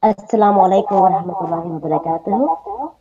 Assalamu alaikum wa rahmatullahi wa barakatuh.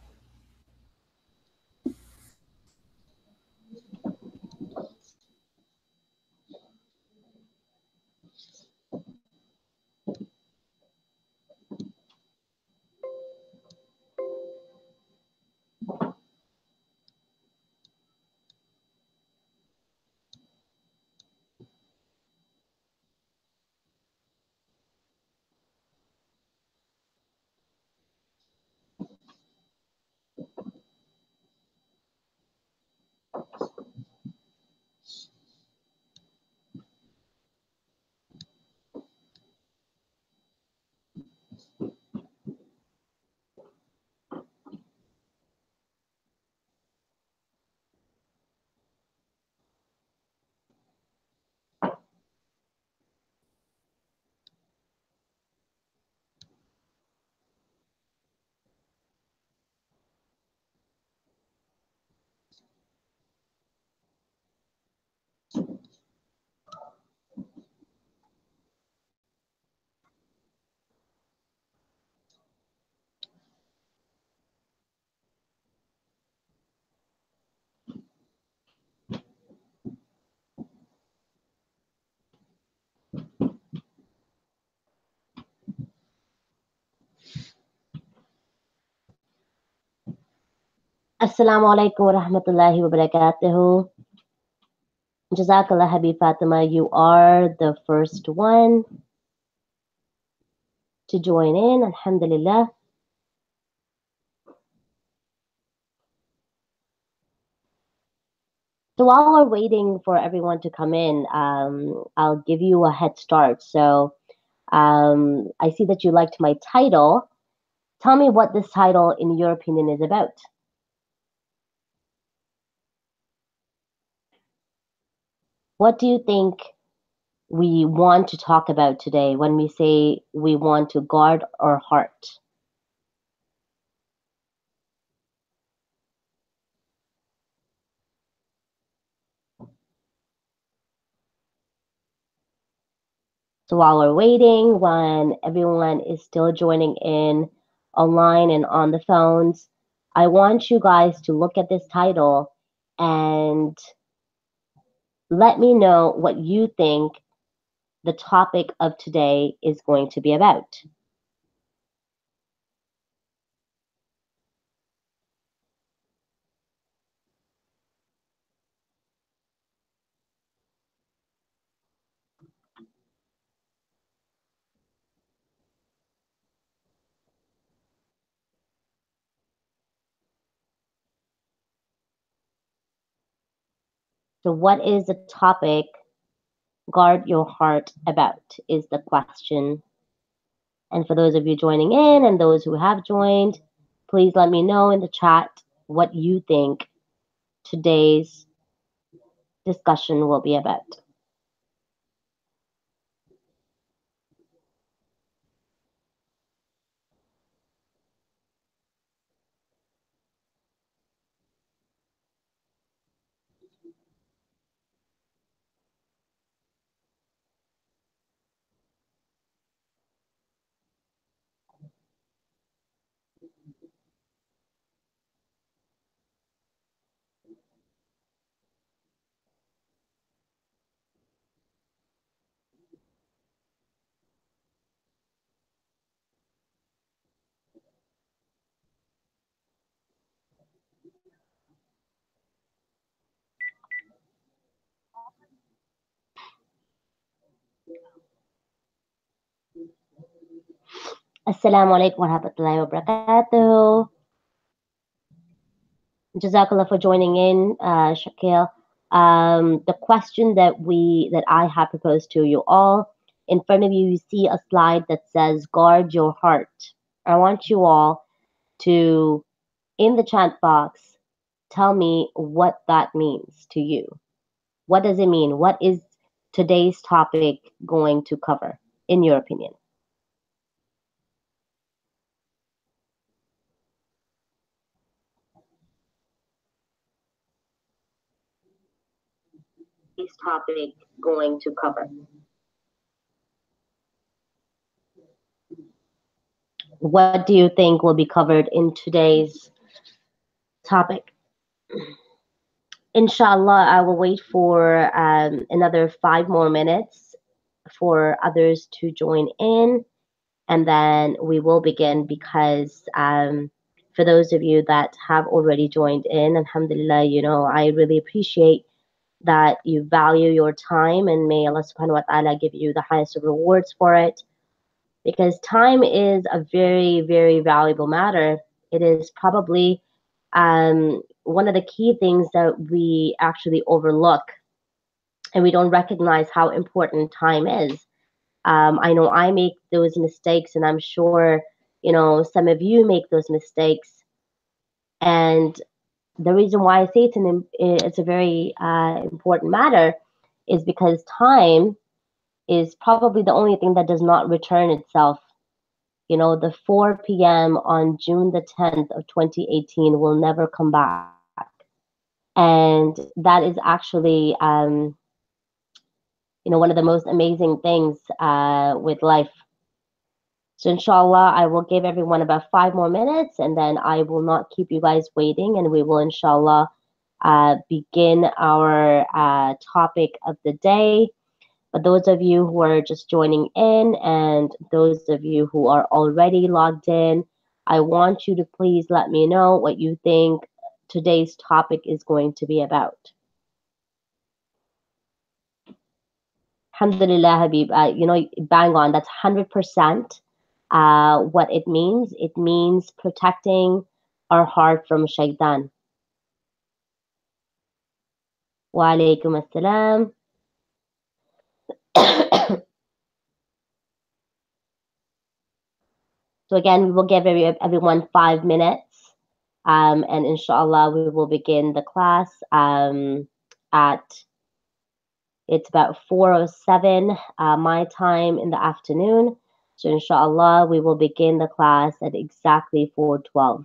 Assalamu alaikum wa rahmatullahi wa barakatuh. Jazakallah Habib Fatima, you are the first one to join in, alhamdulillah. So while we're waiting for everyone to come in, I'll give you a head start. So I see that you liked my title. Tell me what this title, in your opinion, is about. What do you think we want to talk about today when we say we want to guard our heart? So while we're waiting, when everyone is still joining in online and on the phones, I want you guys to look at this title and let me know what you think the topic of today is going to be about. So, what is the topic Guard Your Heart about? Is the question. And for those of you joining in and those who have joined, please let me know in the chat what you think today's discussion will be about. Assalamu alaikum wa rahmatullahi wa barakatuh. Jazakallah for joining in, Shakil. The question that I have proposed to you all, in front of you, you see a slide that says guard your heart. I want you all to, in the chat box, tell me what that means to you. What does it mean? What is today's topic going to cover, in your opinion? Today's topic going to cover. What do you think will be covered in today's topic? Inshallah, I will wait for another 5 more minutes for others to join in, and then we will begin because for those of you that have already joined in, alhamdulillah, I really appreciate that you value your time, and may Allah subhanahu wa ta'ala give you the highest of rewards for it, because time is a very, very valuable matter. It is probably one of the key things that we actually overlook, and we don't recognize how important time is. I know I make those mistakes, and I'm sure, some of you make those mistakes. And the reason why I say it's a very important matter is because time is probably the only thing that does not return itself. The 4 p.m. on June the 10th of 2018 will never come back. And that is actually, one of the most amazing things with life. So inshallah, I will give everyone about 5 more minutes, and then I will not keep you guys waiting, and we will inshallah begin our topic of the day. But those of you who are just joining in and those of you who are already logged in, I want you to please let me know what you think today's topic is going to be about. Alhamdulillah, Habib. Bang on. That's 100% what it means. It means protecting our heart from shaitan. Wa alaikum assalam. So again, we will give everyone 5 minutes, and inshallah, we will begin the class at it's about 4:07 my time in the afternoon. So inshallah, we will begin the class at exactly 4:12.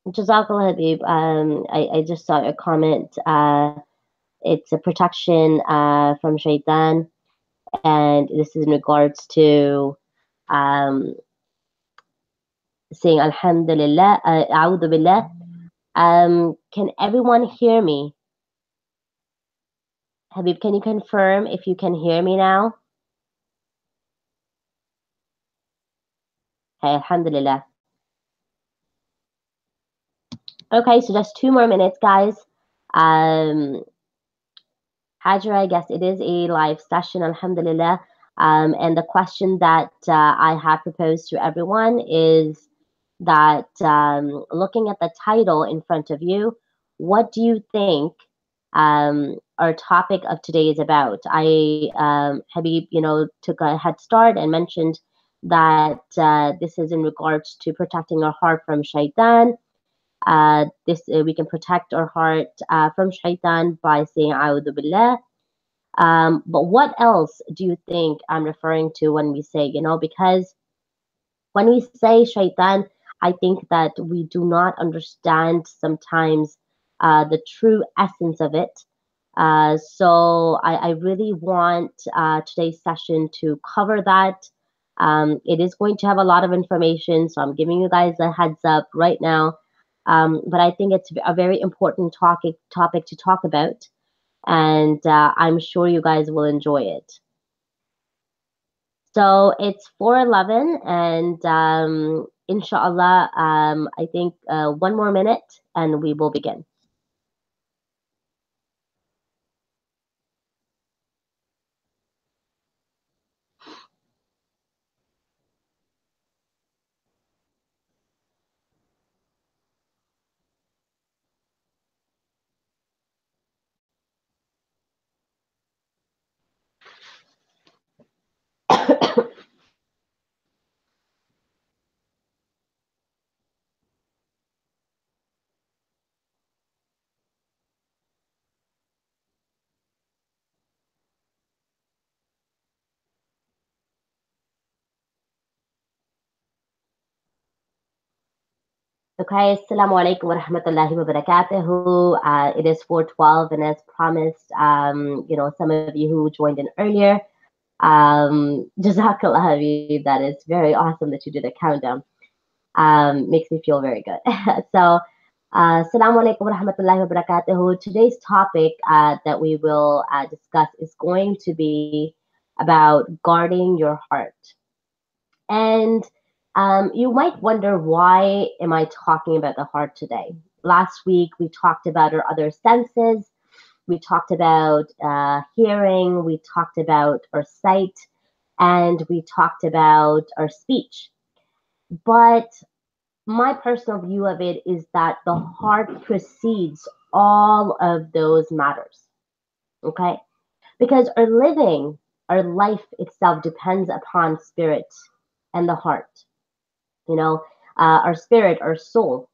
Jazakallah Habib. I just saw a comment. It's a protection from shaitan, and this is in regards to um, saying Alhamdulillah, A'udhu Billah. Can everyone hear me? Habib, can you confirm if you can hear me now? Okay, Alhamdulillah. Okay, so just 2 more minutes, guys. Um, Hajra, I guess it is a live session, Alhamdulillah. And the question that I have proposed to everyone is that looking at the title in front of you, what do you think our topic of today is about? Habib, took a head start and mentioned that this is in regards to protecting our heart from shaitan. This we can protect our heart from shaitan by saying "A'udhu billah." But what else do you think I'm referring to when we say, because when we say shaitan, I think that we do not understand sometimes the true essence of it. So I really want today's session to cover that. It is going to have a lot of information, so I'm giving you guys a heads up right now. But I think it's a very important topic to talk about, and I'm sure you guys will enjoy it. So it's 4:11, and inshallah, I think one more minute, and we will begin. Okay, Assalamu alaikum wa rahmatullahi wa barakatuhu. It is 4:12, and as promised, some of you who joined in earlier, Jazakallah Habib, that is very awesome that you did a countdown. Makes me feel very good. So, Assalamu alaikum wa rahmatullahi wa barakatuhu. Today's topic that we will discuss is going to be about guarding your heart. And you might wonder, why am I talking about the heart today? Last week we talked about our other senses. We talked about hearing. We talked about our sight, and we talked about our speech. But my personal view of it is that the heart precedes all of those matters. Okay, because our life itself depends upon spirit and the heart. You know, our spirit, our soul,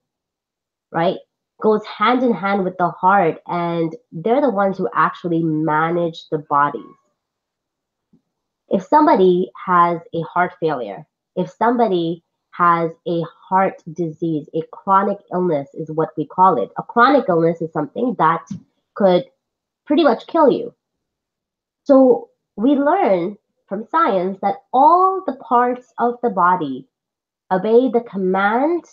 right, goes hand in hand with the heart, and they're the ones who actually manage the bodies. If somebody has a heart failure, if somebody has a heart disease, a chronic illness is what we call it. A chronic illness is something that could pretty much kill you. So we learn from science that all the parts of the body obey the command.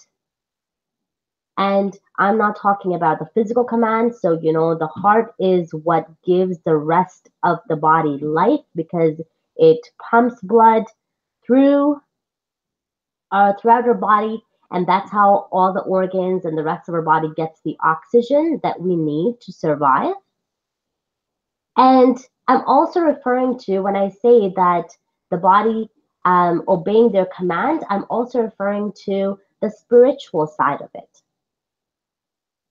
And I'm not talking about the physical command. So, the heart is what gives the rest of the body life, because it pumps blood through throughout our body. And that's how all the organs and the rest of our body gets the oxygen that we need to survive. And I'm also referring to, when I say that the body obeying their command, I'm also referring to the spiritual side of it.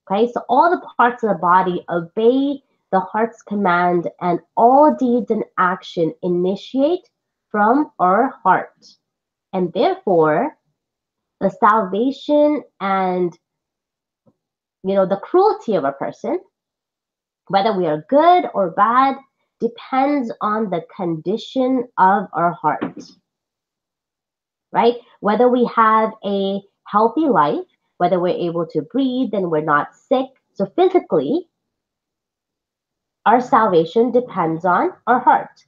Okay, so all the parts of the body obey the heart's command, and all deeds and action initiate from our heart. And therefore, the salvation and the cruelty of a person, whether we are good or bad, depends on the condition of our heart. Right? Whether we have a healthy life, whether we're able to breathe and we're not sick. So physically, our salvation depends on our heart.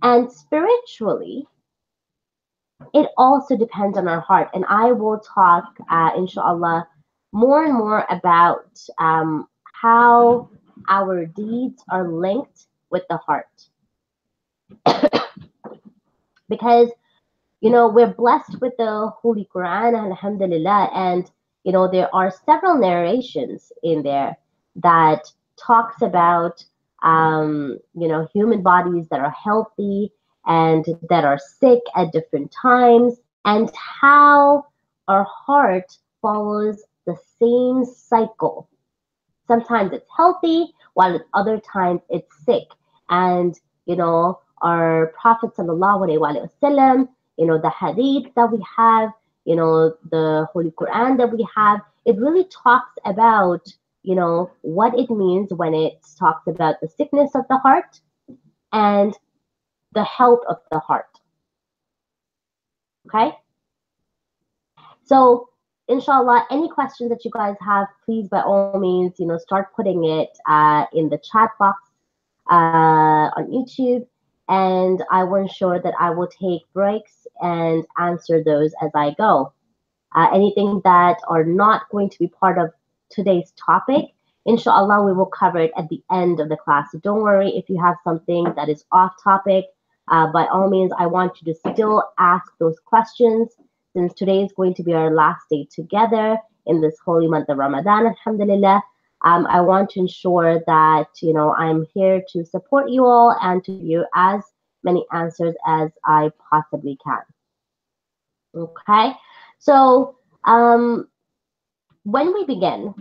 And spiritually, it also depends on our heart. And I will talk, inshallah, more and more about how our deeds are linked with the heart. Because, we're blessed with the Holy Quran, alhamdulillah, and, there are several narrations in there that talks about, human bodies that are healthy and that are sick at different times, and how our heart follows the same cycle. Sometimes it's healthy, while at other times it's sick. And, our Prophet sallallahu alaihi wasallam, the hadith that we have, the Holy Quran that we have, it really talks about, what it means when it talks about the sickness of the heart and the health of the heart. Okay? So, inshallah, any questions that you guys have, please by all means, start putting it in the chat box. on YouTube, and I will ensure that I will take breaks and answer those as I go. Anything that are not going to be part of today's topic, inshallah, we will cover it at the end of the class. So don't worry if you have something that is off topic. By all means, I want you to still ask those questions since today is going to be our last day together in this holy month of Ramadan, alhamdulillah. I want to ensure that, I'm here to support you all and to give you as many answers as I possibly can. Okay, so when we begin,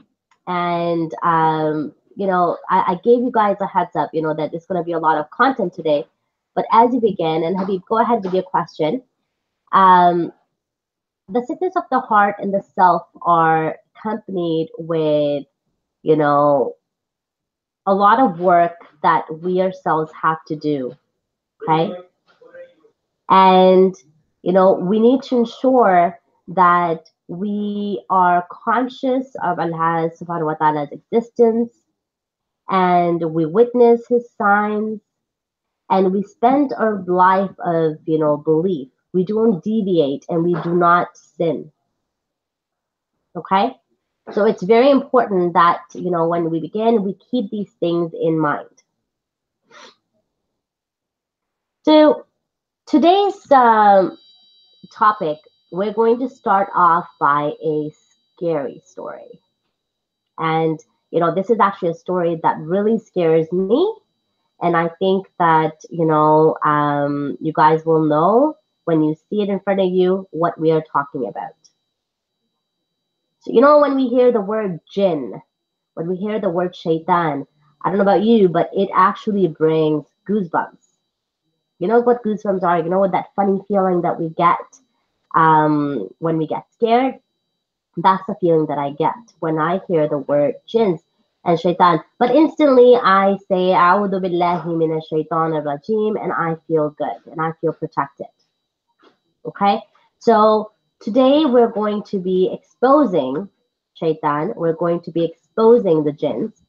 and I gave you guys a heads up, that there's going to be a lot of content today. But as you begin, and Habib, go ahead with your question. Um, the sickness of the heart and the self are accompanied with, you know, a lot of work that we ourselves have to do. Okay, and we need to ensure that we are conscious of Allah subhanahu wa ta'ala's existence, and we witness his signs, and we spend our life of belief. We don't deviate and we do not sin. Okay, so it's very important that when we begin, we keep these things in mind. So today's topic, we're going to start off by a scary story. And, this is actually a story that really scares me. And I think that, you guys will know when you see it in front of you what we are talking about. So, when we hear the word jinn, when we hear the word shaitan, I don't know about you, but it actually brings goosebumps. You know what goosebumps are? You know what that funny feeling that we get when we get scared? That's the feeling that I get when I hear the word jinns and shaitan. But instantly I say, A'udhu billahi minash shaitanir rajim, and I feel good and I feel protected. Okay? So today we're going to be exposing shaitan, we're going to be exposing the jinns,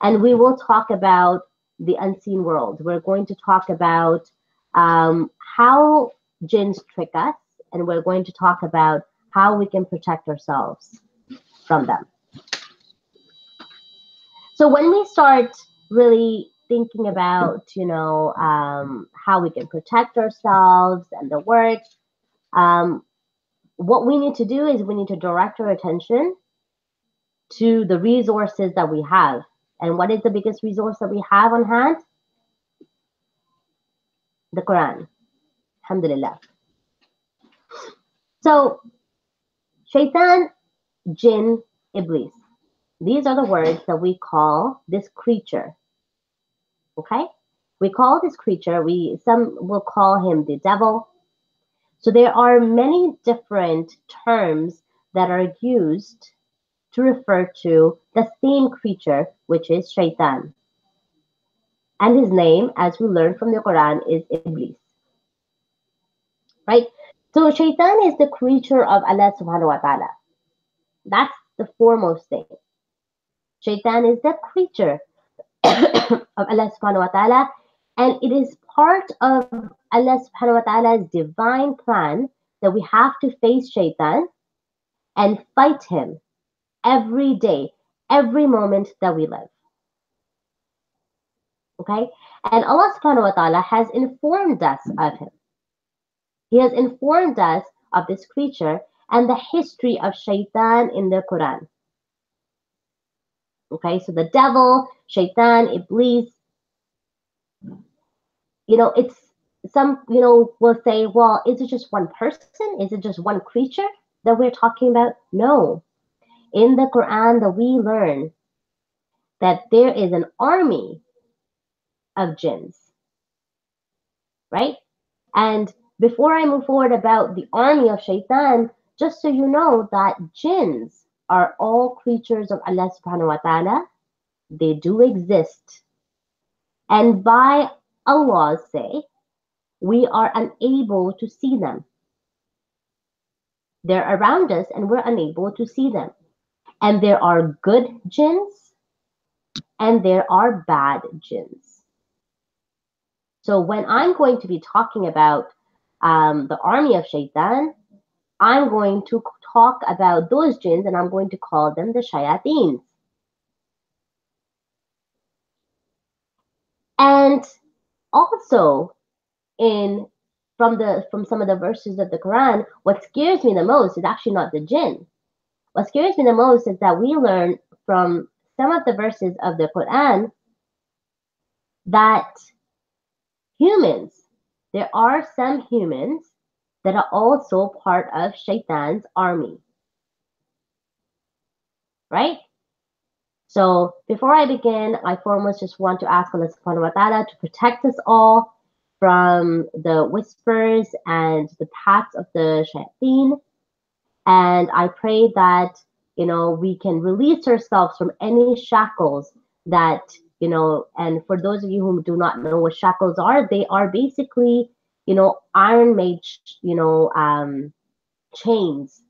and we will talk about the unseen world. We're going to talk about how jinns trick us, and we're going to talk about how we can protect ourselves from them. So when we start really thinking about, how we can protect ourselves and the work, um, what we need to do is we need to direct our attention to the resources that we have. And what is the biggest resource that we have on hand? The Quran. Alhamdulillah. So, shaitan, jinn, iblis. These are the words that we call this creature. Okay? We call this creature, some will call him the devil. So there are many different terms that are used to refer to the same creature, which is shaitan. And his name, as we learn from the Quran, is iblis. Right? So shaitan is the creature of Allah subhanahu wa ta'ala. That's the foremost thing. Shaitan is the creature of Allah subhanahu wa ta'ala, and it is part of Allah subhanahu wa ta'ala's divine plan that we have to face shaitan and fight him every day, every moment that we live. Okay? And Allah subhanahu wa ta'ala has informed us of him. He has informed us of this creature and the history of shaitan in the Quran. Okay, so the devil, shaitan, iblis, it's some, will say, well, is it just one person? Is it just one creature that we're talking about? No. In the Quran that we learn that there is an army of jinns, right? And before I move forward about the army of shaitan, just so you know that jinns are all creatures of Allah subhanahu wa ta'ala. They do exist. And by Allah's say, we are unable to see them. They're around us and we're unable to see them. And there are good jinns and there are bad jinns. So when I'm going to be talking about the army of shaitan, I'm going to talk about those jinns and I'm going to call them the shayateens. And also in from some of the verses of the Quran, what scares me the most is actually not the jinn. What scares me the most is that we learn from some of the verses of the Quran that humans, there are some humans that are also part of Shaitan's army, right? So before I begin, I foremost just want to ask Allah subhanahu wa ta'ala to protect us all from the whispers and the paths of the shayateen. And I pray that, we can release ourselves from any shackles that, and for those of you who do not know what shackles are, they are basically, iron made, chains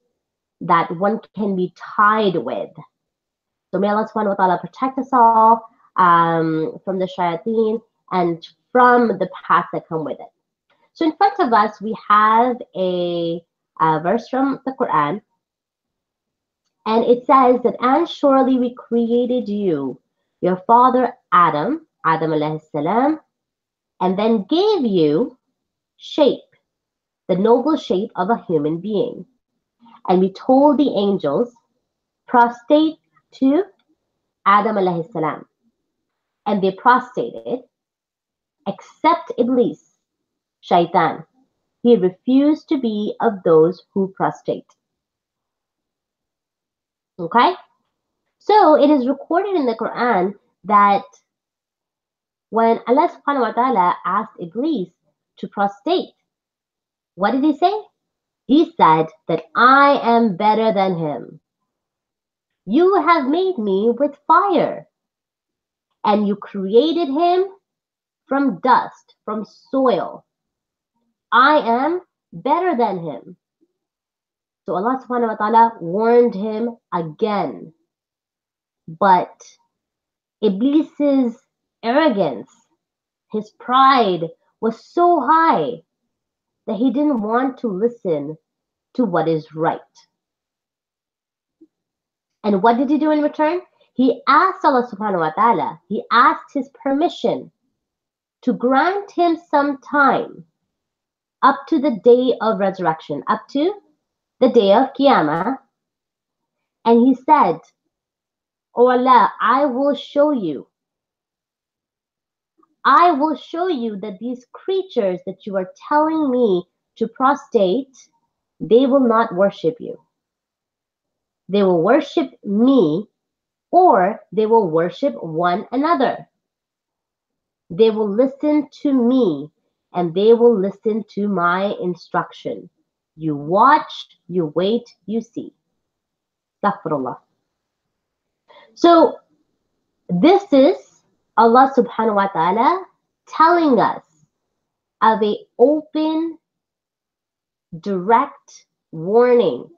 that one can be tied with. So may Allah subhanahu wa ta'ala protect us all from the shayateen and from the paths that come with it. So in front of us, we have a verse from the Quran. And it says that, and surely we created you, your father Adam alayhi salam, and then gave you shape, the noble shape of a human being. And we told the angels, prostrate to Adam alayhi salam. And they prostrated, except Iblis, shaitan. He refused to be of those who prostrate. Okay? So it is recorded in the Quran that when Allah subhanahu wa ta'ala asked Iblis to prostrate, what did he say? He said that I am better than him. You have made me with fire, and you created him from dust, from soil. I am better than him. So Allah subhanahu wa ta'ala warned him again. But Iblis's arrogance, his pride was so high that he didn't want to listen to what is right. And what did he do in return? He asked Allah subhanahu wa ta'ala, he asked his permission to grant him some time up to the day of resurrection, up to the day of Qiyamah. And he said, Oh Allah, I will show you that these creatures that you are telling me to prostrate, they will not worship you. They will worship me, or they will worship one another. They will listen to me, and they will listen to my instruction. You watch, you wait, you see. Astaghfirullah. So this is Allah subhanahu wa ta'ala telling us of an open, direct warning.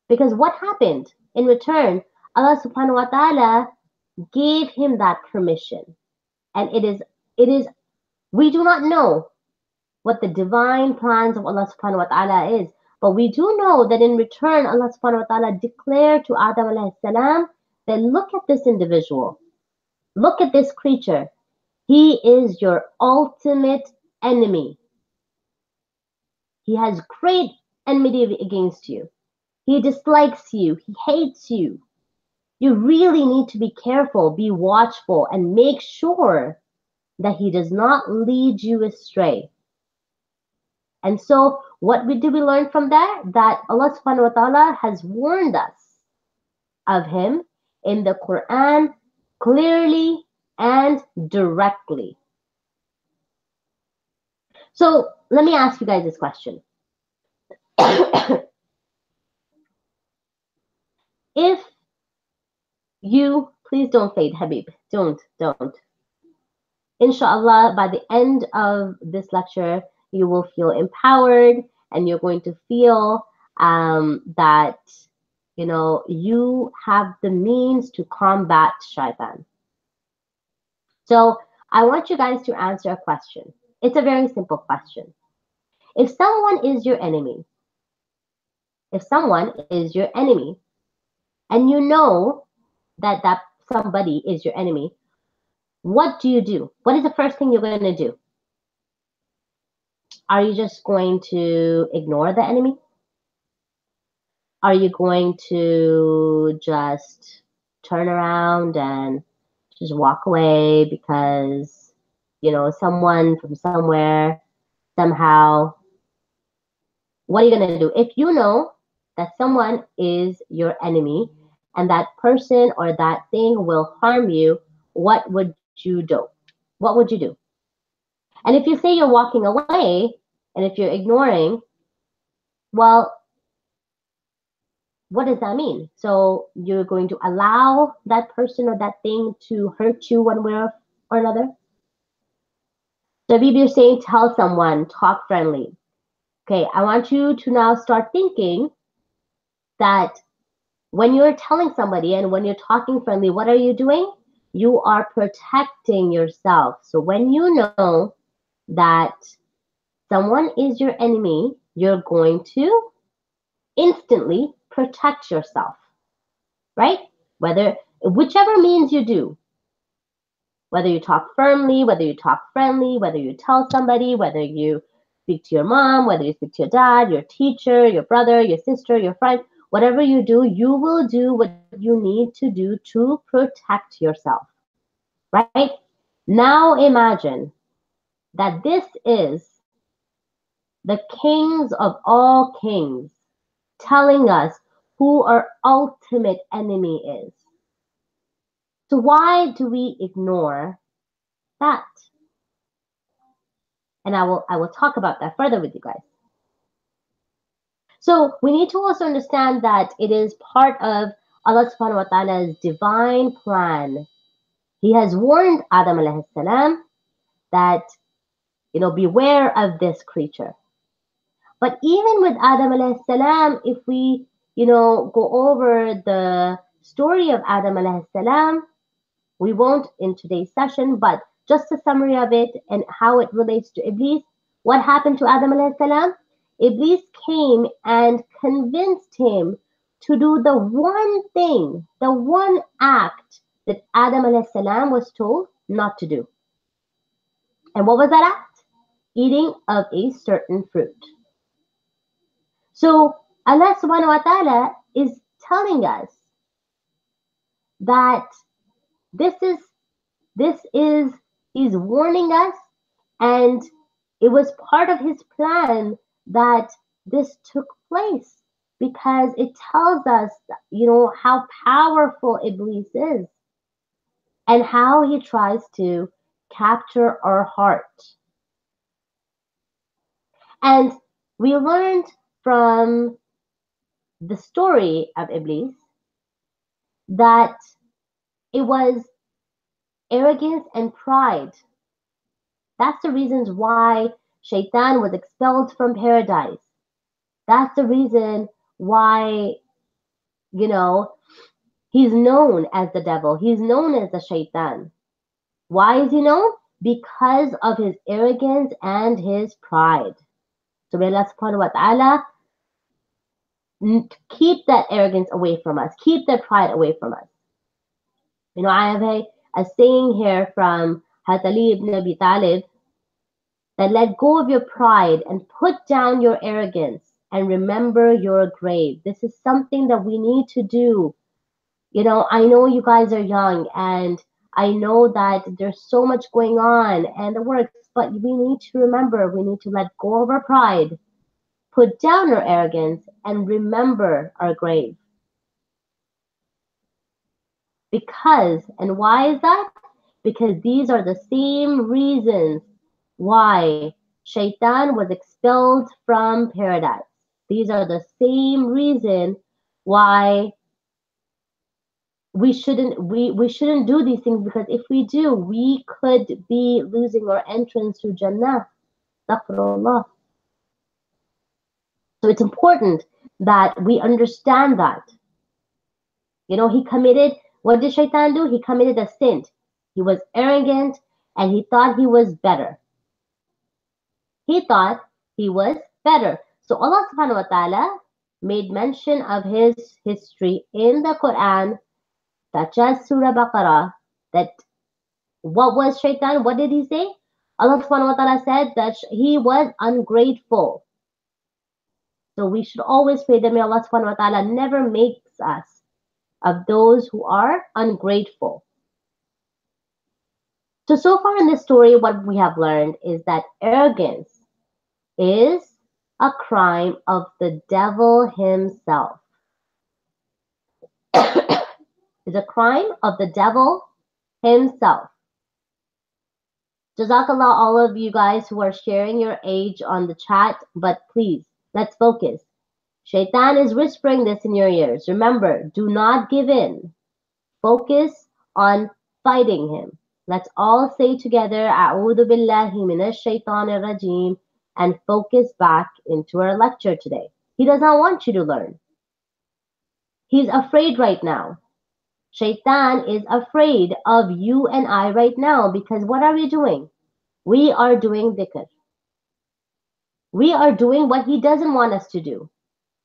Because what happened in return? Allah subhanahu wa ta'ala gave him that permission. And it is, we do not know what the divine plans of Allah subhanahu wa ta'ala is. But we do know that in return, Allah subhanahu wa ta'ala declared to Adam alayhi salam that look at this individual. Look at this creature. He is your ultimate enemy. He has great enmity against you. He dislikes you. He hates you. You really need to be careful, be watchful, and make sure that he does not lead you astray. And so what do we learn from that? That Allah subhanahu wa ta'ala has warned us of him in the Quran clearly and directly. So let me ask you guys this question. If you, please don't fade, Habib, don't. Inshallah, by the end of this lecture, you will feel empowered and you're going to feel that, you have the means to combat shaitan. So I want you guys to answer a question. It's a very simple question. If someone is your enemy, if someone is your enemy, and you know that that somebody is your enemy, what do you do? What is the first thing you're going to do? Are you just going to ignore the enemy? Are you going to just turn around and just walk away because, someone from somewhere, somehow, what are you going to do? If you know that someone is your enemy and that person or that thing will harm you, what would you do? What would you do? And if you say you're walking away and if you're ignoring, well, what does that mean? So you're going to allow that person or that thing to hurt you one way or another? So if you're saying tell someone, talk friendly. Okay, I want you to now start thinking that when you're telling somebody and when you're talking friendly, what are you doing? You are protecting yourself. So when you know that someone is your enemy, you're going to instantly protect yourself, right? Whichever means you do, whether you talk firmly, whether you talk friendly, whether you tell somebody, whether you speak to your mom, whether you speak to your dad, your teacher, your brother, your sister, your friend, whatever you do, you will do what you need to do to protect yourself, right? Now imagine that this is the kings of all kings telling us who our ultimate enemy is. So why do we ignore that? And I will talk about that further with you guys. So we need to also understand that it is part of Allah subhanahu wa ta'ala's divine plan. He has warned Adam alayhi salam that, beware of this creature. But even with Adam alayhi salam, if we, go over the story of Adam alayhi salam, we won't in today's session, but just a summary of it and how it relates to Iblis. What happened to Adam alayhi salam? Iblis came and convinced him to do the one thing, the one act that Adam alayhi salam was told not to do. And what was that act? Eating of a certain fruit. So Allah subhanahu wa ta'ala is telling us that this is he's warning us, and it was part of his plan that this took place because it tells us, how powerful Iblis is and how he tries to capture our heart. And we learned from the story of Iblis that it was arrogance and pride. That's the reasons why Shaitan was expelled from paradise. That's the reason why, he's known as the devil. He's known as the Shaitan. Why is he known? Because of his arrogance and his pride. So may Allah subhanahu wa ta'ala keep that arrogance away from us. Keep that pride away from us. I have a saying here from Hazrat Ali ibn Abi Talib that let go of your pride and put down your arrogance and remember your grave. This is something that we need to do. I know you guys are young and I know that there's so much going on and the works, but we need to remember, we need to let go of our pride, put down our arrogance, and remember our grave. And why is that? Because these are the same reasons why Shaitan was expelled from paradise. These are the same reason why we shouldn't do these things, because if we do, we could be losing our entrance to Jannah. Astaghfirullah. So it's important that we understand that. What did Shaitan do? He committed a sin. He was arrogant and he thought he was better. He thought he was better. So Allah subhanahu wa ta'ala made mention of his history in the Quran, such as Surah Baqarah, that what was shaitan? What did he say? Allah subhanahu wa ta'ala said that he was ungrateful. So we should always pray that may Allah subhanahu wa ta'ala never makes us of those who are ungrateful. So far in this story, what we have learned is that arrogance is a crime of the devil himself. Is a crime of the devil himself. Jazakallah, all of you guys who are sharing your age on the chat, but please, let's focus. Shaitan is whispering this in your ears. Remember, do not give in. Focus on fighting him. Let's all say together, A'udhu billahi minash shaitanir rajim, and focus back into our lecture today. He does not want you to learn. He's afraid right now. Shaitan is afraid of you and I right now because what are we doing? We are doing dhikr. We are doing what he doesn't want us to do.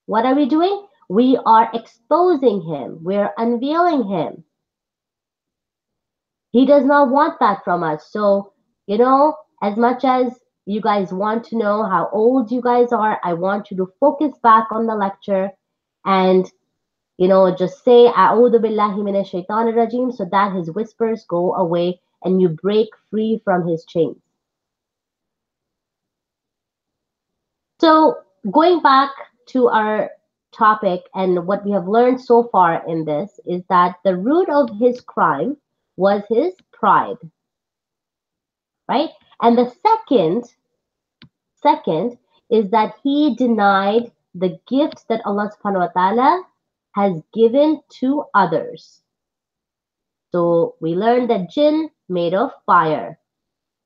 What are we doing? We are exposing him. We're unveiling him. He does not want that from us. So, as much as you guys want to know how old you guys are, I want you to focus back on the lecture and, just say, A'udhu billahi minash shaitanir rajim, so that his whispers go away and you break free from his chains. So, going back to our topic and what we have learned so far in this is that the root of his crime was his pride, right? And the second is that he denied the gift that Allah subhanahu wa ta'ala has given to others. So we learned that jinn made of fire,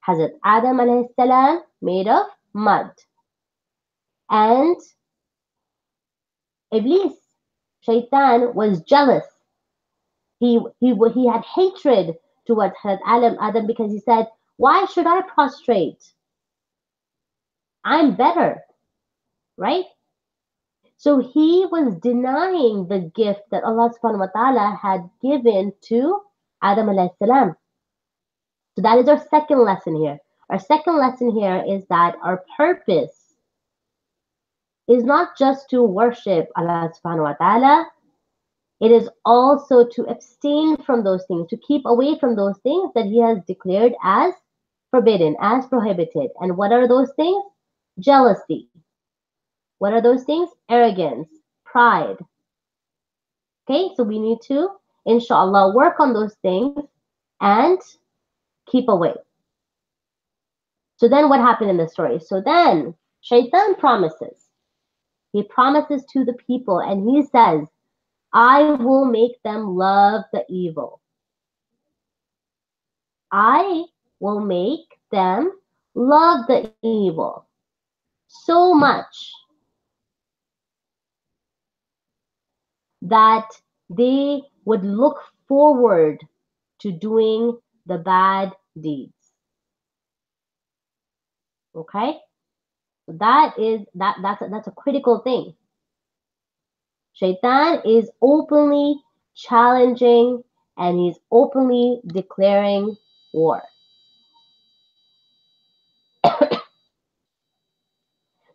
Hazrat Adam alayhi salam made of mud, and Iblis, Shaitan, was jealous. He had hatred towards Adam because he said, why should I prostrate? I'm better, right? So he was denying the gift that Allah subhanahu wa ta'ala had given to Adam alayhi salam. So that is our second lesson here. Our second lesson here is that our purpose is not just to worship Allah subhanahu wa ta'ala. It is also to abstain from those things, to keep away from those things that he has declared as forbidden, as prohibited. And what are those things? Jealousy. What are those things? Arrogance, pride. Okay, so we need to, inshallah, work on those things and keep away. So then what happened in the story? So then Shaitan promises. He promises to the people and he says, I will make them love the evil. I will make them love the evil so much that they would look forward to doing the bad deeds. Okay? That's a critical thing. Shaitan is openly challenging and he's openly declaring war.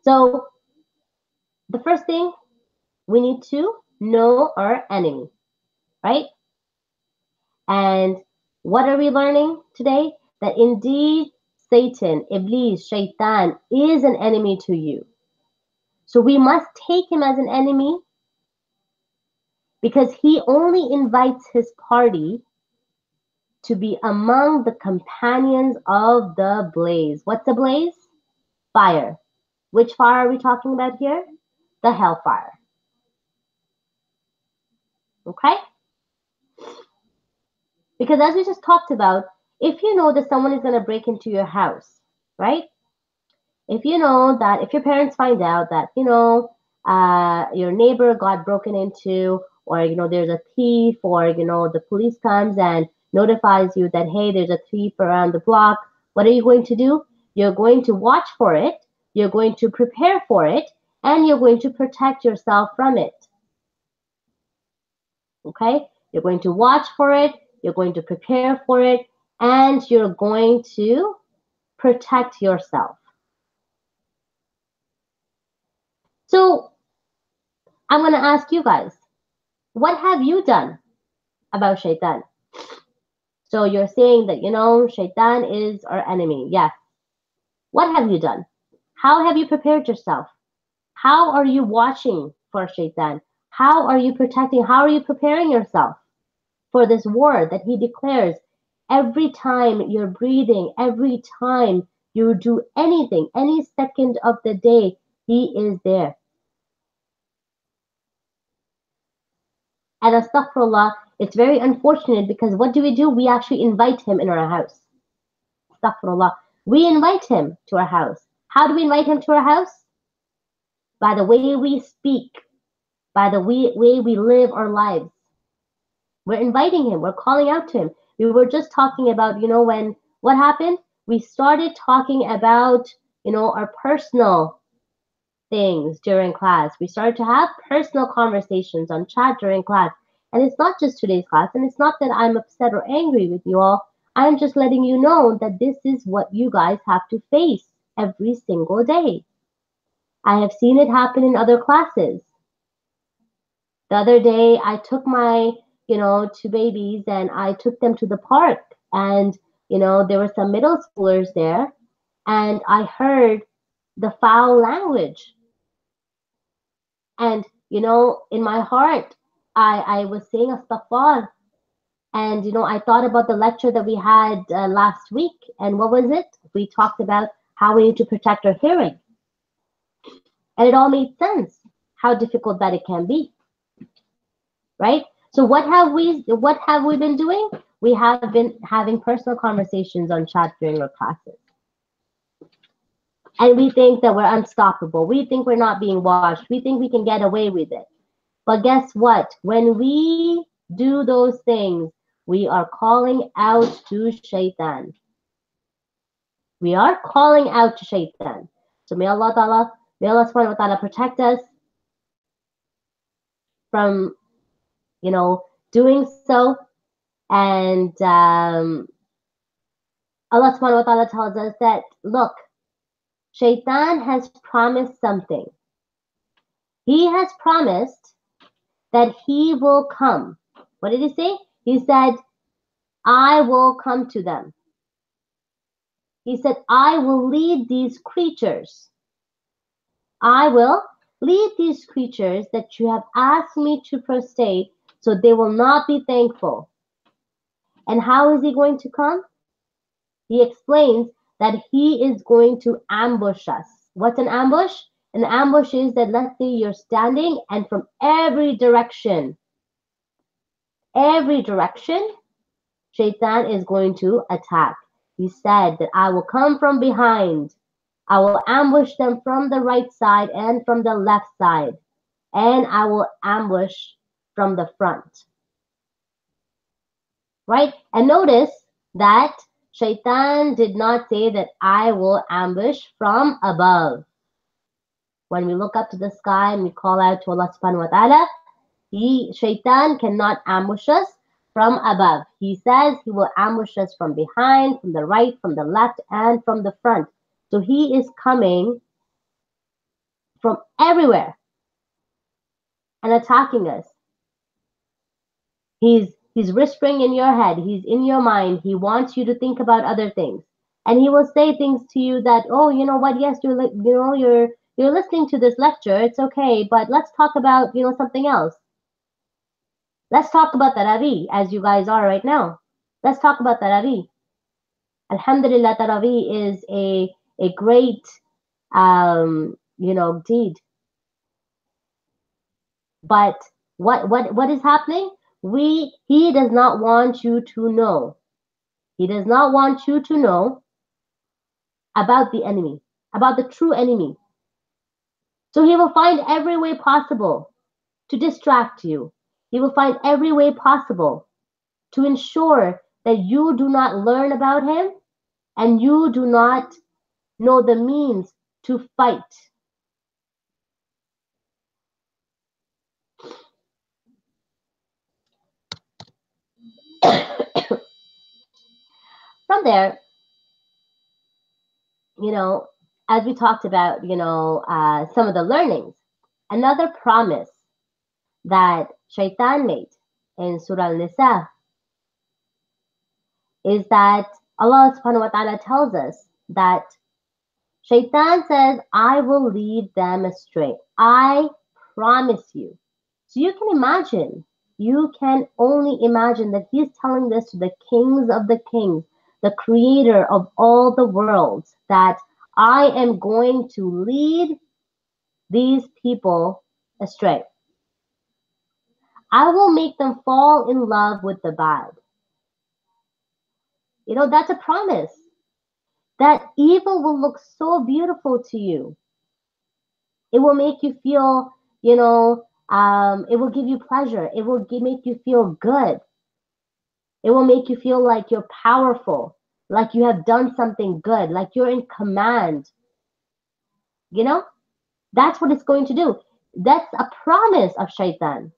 So the first thing, we need to know our enemy, right? And what are we learning today? That indeed Satan, Iblis, Shaitan is an enemy to you. So we must take him as an enemy because he only invites his party to be among the companions of the blaze. What's a blaze? Fire. Which fire are we talking about here? The hellfire. Okay? Because as we just talked about, if you know that someone is going to break into your house, right? If you know that, if your parents find out that, your neighbor got broken into, or, there's a thief, or, the police comes and, notifies you that, hey, there's a thief around the block, what are you going to do? You're going to watch for it, you're going to prepare for it, and you're going to protect yourself from it. Okay? You're going to watch for it, you're going to prepare for it, and you're going to protect yourself. So I'm going to ask you guys, what have you done about shaitan? So you're saying that, shaitan is our enemy. Yes. What have you done? How have you prepared yourself? How are you watching for shaitan? How are you protecting? How are you preparing yourself for this war that he declares every time you're breathing, every time you do anything, any second of the day, he is there. And astaghfirullah, it's very unfortunate because what do? We actually invite him in our house. Astaghfirullah. We invite him to our house. How do we invite him to our house? By the way we speak, by the way we live our lives. We're inviting him. We're calling out to him. We were just talking about, what happened? We started talking about, our personal things during class. We started to have personal conversations on chat during class. And it's not just today's class. And it's not that I'm upset or angry with you all. I'm just letting you know that this is what you guys have to face every single day. I have seen it happen in other classes. The other day, I took my, two babies and I took them to the park. And, there were some middle schoolers there. And I heard the foul language. And, in my heart, I was saying astaghfar. And, I thought about the lecture that we had last week. And what was it? We talked about how we need to protect our hearing. And it all made sense, how difficult that it can be. Right? So what have we been doing? We have been having personal conversations on chat during our classes. And we think that we're unstoppable. We think we're not being watched. We think we can get away with it. But guess what? When we do those things, we are calling out to shaitan. We are calling out to shaitan. So may Allah subhanahu wa ta'ala protect us from, doing so. And Allah subhanahu wa ta'ala tells us that, look, shaitan has promised something. He has promised that he will come. What did he say? He said, I will come to them. He said, I will lead these creatures. I will lead these creatures that you have asked me to prostrate, so they will not be thankful. And how is he going to come? He explains that he is going to ambush us. What's an ambush? An ambush is that, let's say you're standing and from every direction, shaitan is going to attack. He said that I will come from behind. I will ambush them from the right side and from the left side. And I will ambush from the front. Right? And notice that shaitan did not say that I will ambush from above. When we look up to the sky and we call out to Allah subhanahu wa ta'ala, shaitan cannot ambush us from above. He says he will ambush us from behind, from the right, from the left, and from the front. So he is coming from everywhere and attacking us. He's whispering in your head. He's in your mind. He wants you to think about other things. And he will say things to you that, oh, you know what? Yes, you're listening to this lecture. It's okay, but let's talk about, something else. Let's talk about Taraweeh, as you guys are right now. Let's talk about Taraweeh. Alhamdulillah, Taraweeh is a great, deed. But what is happening? He does not want you to know. He does not want you to know about the enemy, about the true enemy. So he will find every way possible to distract you. He will find every way possible to ensure that you do not learn about him and you do not know the means to fight. From there, you know, as we talked about, some of the learnings, another promise that Shaitan made in Surah Al-Nisa is that Allah subhanahu wa ta'ala tells us that Shaitan says, I will lead them astray. I promise you. So you can only imagine that he's telling this to the kings of the kings, the creator of all the worlds, that I am going to lead these people astray. I will make them fall in love with the bad. That's a promise. That evil will look so beautiful to you. It will make you feel, it will give you pleasure. It will make you feel good. It will make you feel like you're powerful, like you have done something good, like you're in command. That's what it's going to do. That's a promise of shaitan.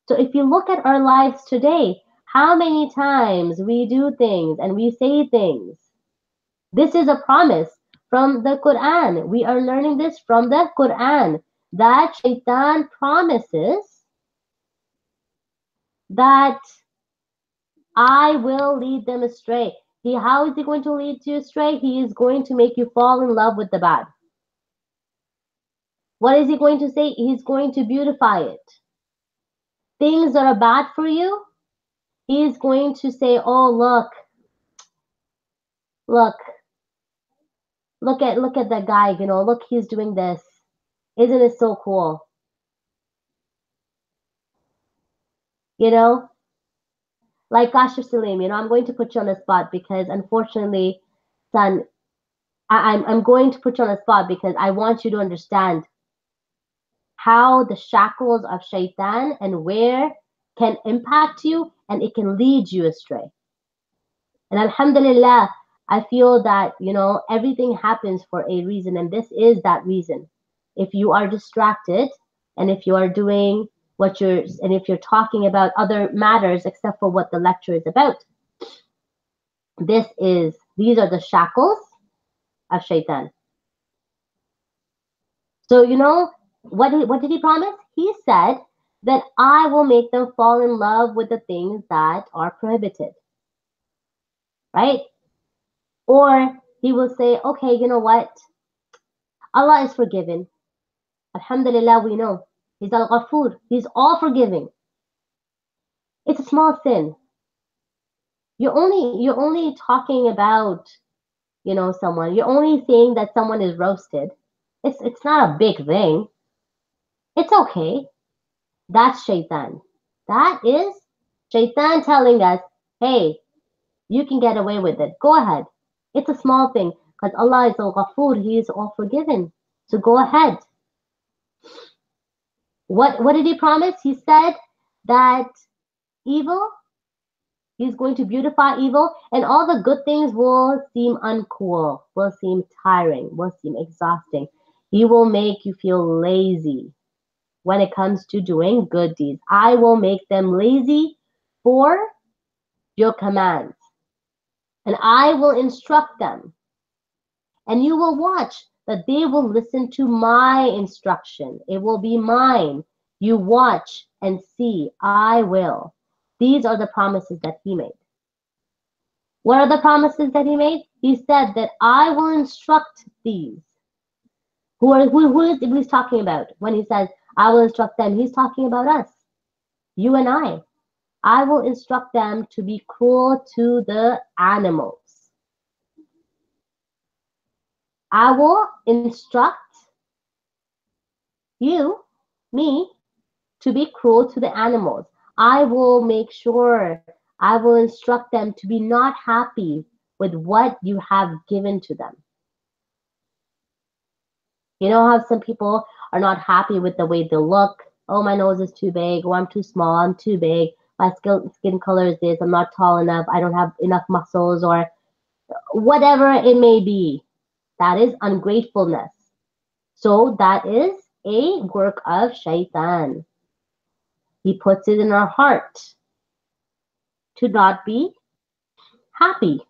So if you look at our lives today, how many times we do things and we say things. This is a promise from the Quran. We are learning this from the Quran, that shaitan promises that I will lead them astray. How is he going to lead you astray? He is going to make you fall in love with the bad. What is he going to say? He's going to beautify it. Things that are bad for you, he is going to say, oh, look, look at that guy, look, he's doing this. Isn't it so cool? Like Kashif Salim, I'm going to put you on the spot because unfortunately, son, I'm going to put you on the spot because I want you to understand how the shackles of shaitan and where can impact you and it can lead you astray. And alhamdulillah, I feel that, everything happens for a reason, and this is that reason. If you are distracted and if you are doing and if you're talking about other matters except for what the lecture is about, these are the shackles of shaitan. So, what did he promise? He said that I will make them fall in love with the things that are prohibited. Right? Or he will say, okay, you know what? Allah is forgiving. Alhamdulillah, we know. He's Al-Ghafur. He's all forgiving. It's a small sin. You're only talking about, someone. You're only saying that someone is roasted. It's not a big thing. It's okay. That's shaitan. That is shaitan telling us, hey, you can get away with it. Go ahead. It's a small thing because Allah is Al-Ghafur. He is all forgiven. So go ahead. What did he promise? He said that evil, he's going to beautify evil, and all the good things will seem uncool, will seem tiring, will seem exhausting. He will make you feel lazy when it comes to doing good deeds. I will make them lazy for your commands, and I will instruct them, and you will watch that they will listen to my instruction. It will be mine. You watch and see. I will. These are the promises that he made. What are the promises that he made? He said that I will instruct these. Who is Iblis talking about when he says, I will instruct them? He's talking about us, you and I. I will instruct them to be cruel to the animals. I will instruct you, me, to be cruel to the animals. I will make sure, I will instruct them to be not happy with what you have given to them. You know how some people are not happy with the way they look? Oh, my nose is too big. Oh, I'm too small. I'm too big. my skin color is this, I'm not tall enough, I don't have enough muscles, or whatever it may be. That is ungratefulness. So that is a work of shaitan. He puts it in our heart to not be happy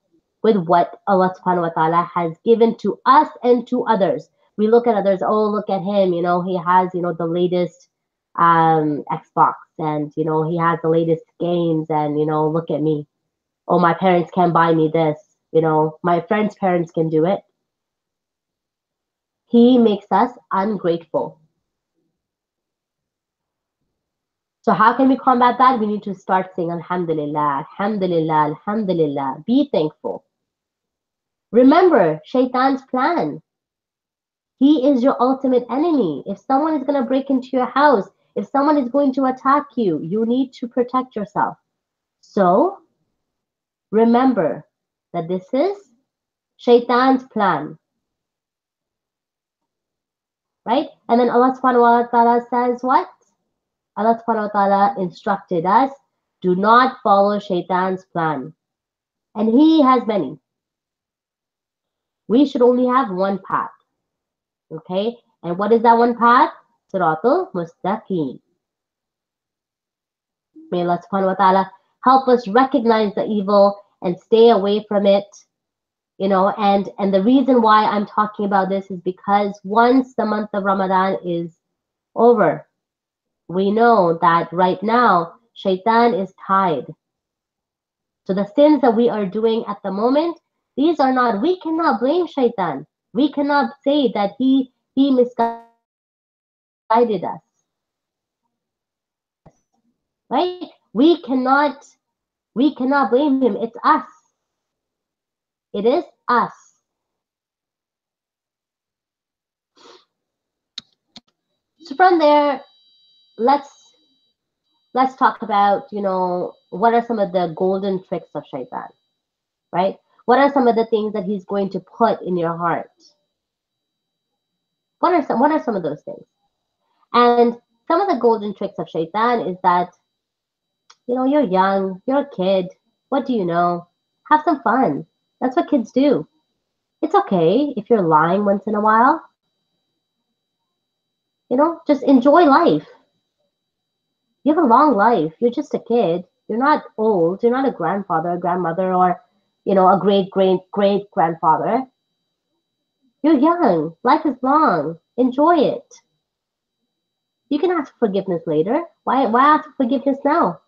with what Allah subhanahu wa ta'ala has given to us and to others. We look at others, oh, look at him, he has, the latest Xbox, and, he has the latest games, and, look at me. Oh, my parents can buy me this, my friend's parents can do it. He makes us ungrateful. So how can we combat that? We need to start saying Alhamdulillah, Alhamdulillah, Alhamdulillah. Be thankful. Remember Shaitan's plan. He is your ultimate enemy. If someone is going to break into your house, if someone is going to attack you, you need to protect yourself. So remember that this is Shaitan's plan. Right? And then Allah subhanahu wa ta'ala says what? Allah subhanahu wa ta'ala instructed us, do not follow Shaitan's plan. And he has many. We should only have one path. Okay? And what is that one path? Siratul Mustaqim. May Allah subhanahu wa ta'ala help us recognize the evil and stay away from it. And the reason why I'm talking about this is because once the month of Ramadan is over, we know that right now Shaitan is tied. So the sins that we are doing at the moment, we cannot blame Shaitan. We cannot say that he misguided us. Right? We cannot blame him. It's us. It is us. So from there, let's talk about, what are some of the golden tricks of Shaitan, right? What are some of the things that he's going to put in your heart? What are some of those things? And some of the golden tricks of Shaitan is that, you're young, you're a kid, what do you know? Have some fun. That's what kids do. It's okay if you're lying once in a while. Just enjoy life. You have a long life. You're just a kid. You're not old. You're not a grandfather, a grandmother, or, a great grandfather. You're young. Life is long. Enjoy it. You can ask forgiveness later. Why ask forgiveness now?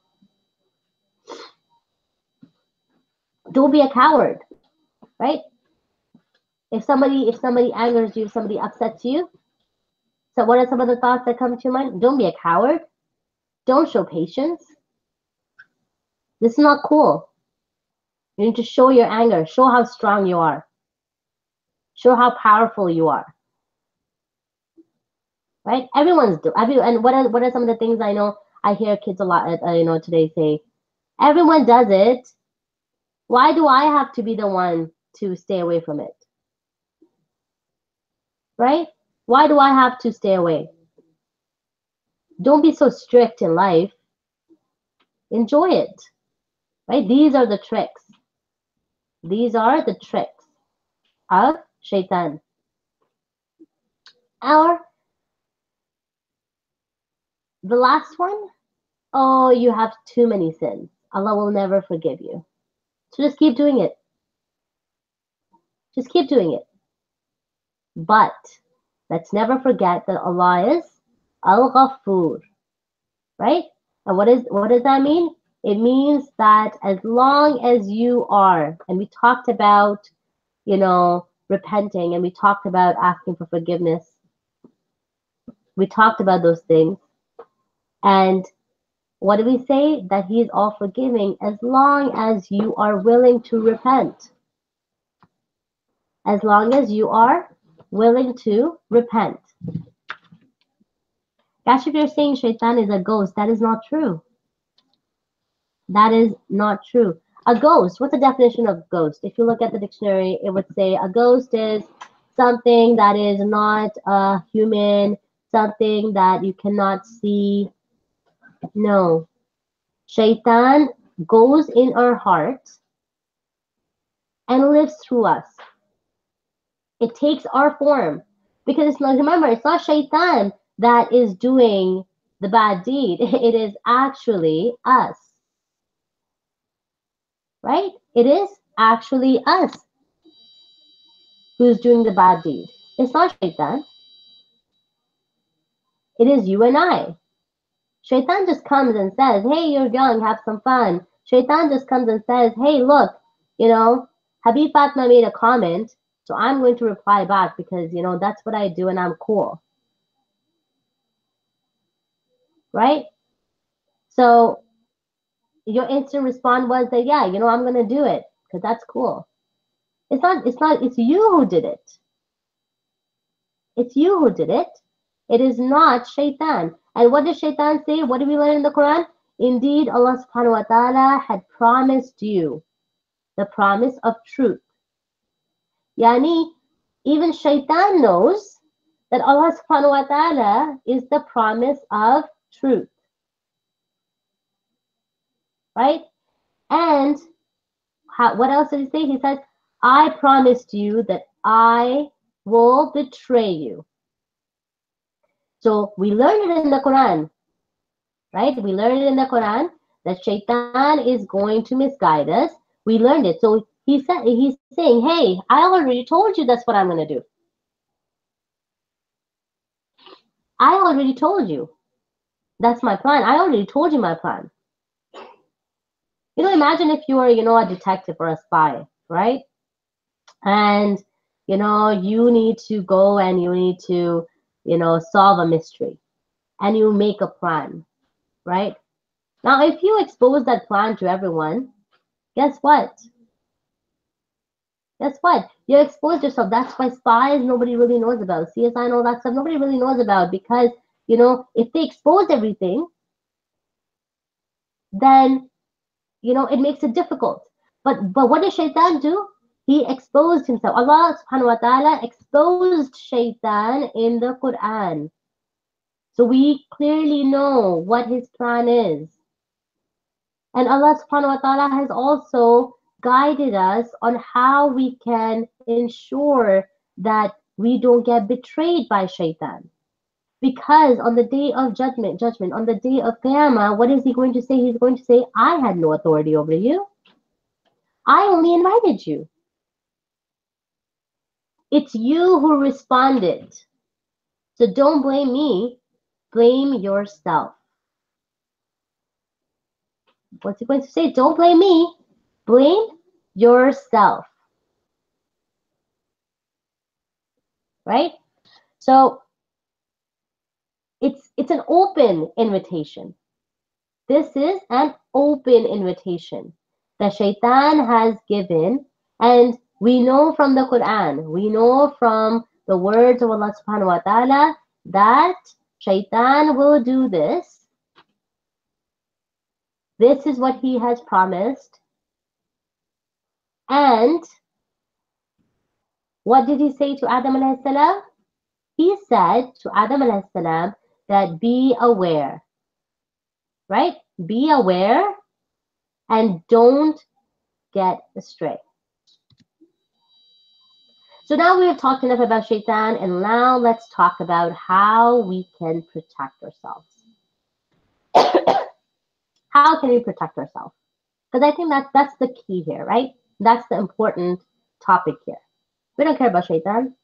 Don't be a coward, right? If somebody angers you, if somebody upsets you, so what are some of the thoughts that come to your mind? Don't be a coward. Don't show patience. This is not cool. You need to show your anger. Show how strong you are. Show how powerful you are. Right? And what are some of the things I know? I hear kids a lot, today say, everyone does it. Why do I have to be the one to stay away from it? Right? Why do I have to stay away? Don't be so strict in life. Enjoy it. Right? These are the tricks. These are the tricks of Shaitan. Or the last one, oh, you have too many sins. Allah will never forgive you. So just keep doing it. Just keep doing it. But let's never forget that Allah is Al-Ghafoor. Right? And what does that mean? It means that as long as you are, and we talked about, repenting, and we talked about asking for forgiveness. We talked about those things. And what do we say? That He is all forgiving as long as you are willing to repent. As long as you are willing to repent. Gosh, if you're saying Shaitan is a ghost, that is not true. That is not true. A ghost, what's the definition of ghost? If you look at the dictionary, it would say a ghost is something that is not a human, something that you cannot see. No. Shaitan goes in our hearts and lives through us. It takes our form. Because it's not, remember, it's not shaitan that is doing the bad deed. It is actually us. Right? It is actually us who's doing the bad deed. It's not shaitan. It is you and I. Shaitan just comes and says, hey, you're young, have some fun. Shaitan just comes and says, hey, look, Habib Fatma made a comment, so I'm going to reply back because, that's what I do and I'm cool. Right? So your instant response was that, yeah, I'm going to do it because that's cool. It's you who did it. It's you who did it. It is not shaitan. And what does shaitan say? What do we learn in the Quran? Indeed, Allah subhanahu wa ta'ala had promised you the promise of truth. Yani, even shaitan knows that Allah subhanahu wa ta'ala is the promise of truth. Right? And what else did he say? He says, I promised you that I will betray you. So we learn it in the Quran, right? We learn it in the Quran that shaitan is going to misguide us. We learned it. So he's saying, hey, I already told you that's what I'm going to do. I already told you. That's my plan. I already told you my plan. Imagine if you were, a detective or a spy, right? And, you need to go and you need to, solve a mystery. And you make a plan, right? Now, if you expose that plan to everyone, guess what? Guess what? You exposed yourself. That's why spies nobody really knows about. CSI and all that stuff nobody really knows about because, if they expose everything, then, it makes it difficult. But what did Shaitan do? He exposed himself. Allah subhanahu wa ta'ala exposed Shaitan in the Quran. So we clearly know what his plan is. And Allah subhanahu wa ta'ala has also guided us on how we can ensure that we don't get betrayed by shaitan. Because on the day of judgment, on the day of Qiyamah, what is he going to say? He's going to say, I had no authority over you. I only invited you. It's you who responded. So don't blame me, blame yourself. What's he going to say? Don't blame me, blame yourself. Right? So it's an open invitation. This is an open invitation that shaitan has given, and we know from the Quran, we know from the words of Allah subhanahu wa ta'ala that shaitan will do this. This is what he has promised. And what did he say to Adam alayhi salam? He said to Adam alayhi salam that be aware, right? Be aware and don't get astray. So now we have talked enough about shaitan, and now let's talk about how we can protect ourselves. How can we protect ourselves? Because I think that's the key here, right? That's the important topic here. We don't care about shaitan,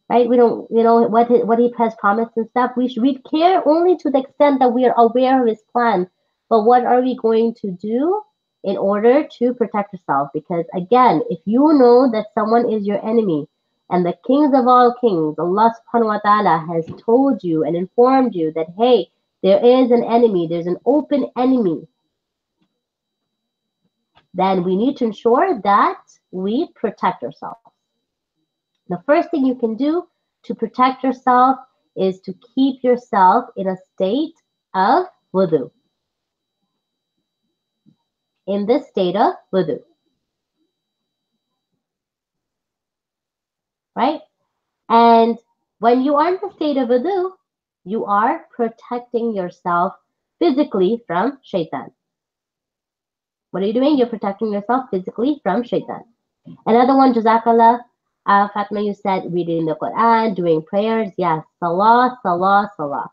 right? We don't, what he has promised and stuff. We care only to the extent that we are aware of his plan. But what are we going to do in order to protect yourself? Because again, if you know that someone is your enemy, and the kings of all kings, Allah subhanahu wa ta'ala has told you and informed you that, hey, there is an enemy, there's an open enemy, then we need to ensure that we protect ourselves. The first thing you can do to protect yourself is to keep yourself in a state of wudu. In this state of wudu. Right? And when you are in the state of wudu, you are protecting yourself physically from shaitan. What are you doing? You're protecting yourself physically from shaitan. Another one, Jazakallah. Fatma, you said reading the Quran, doing prayers. Yes, salah, salah, salah.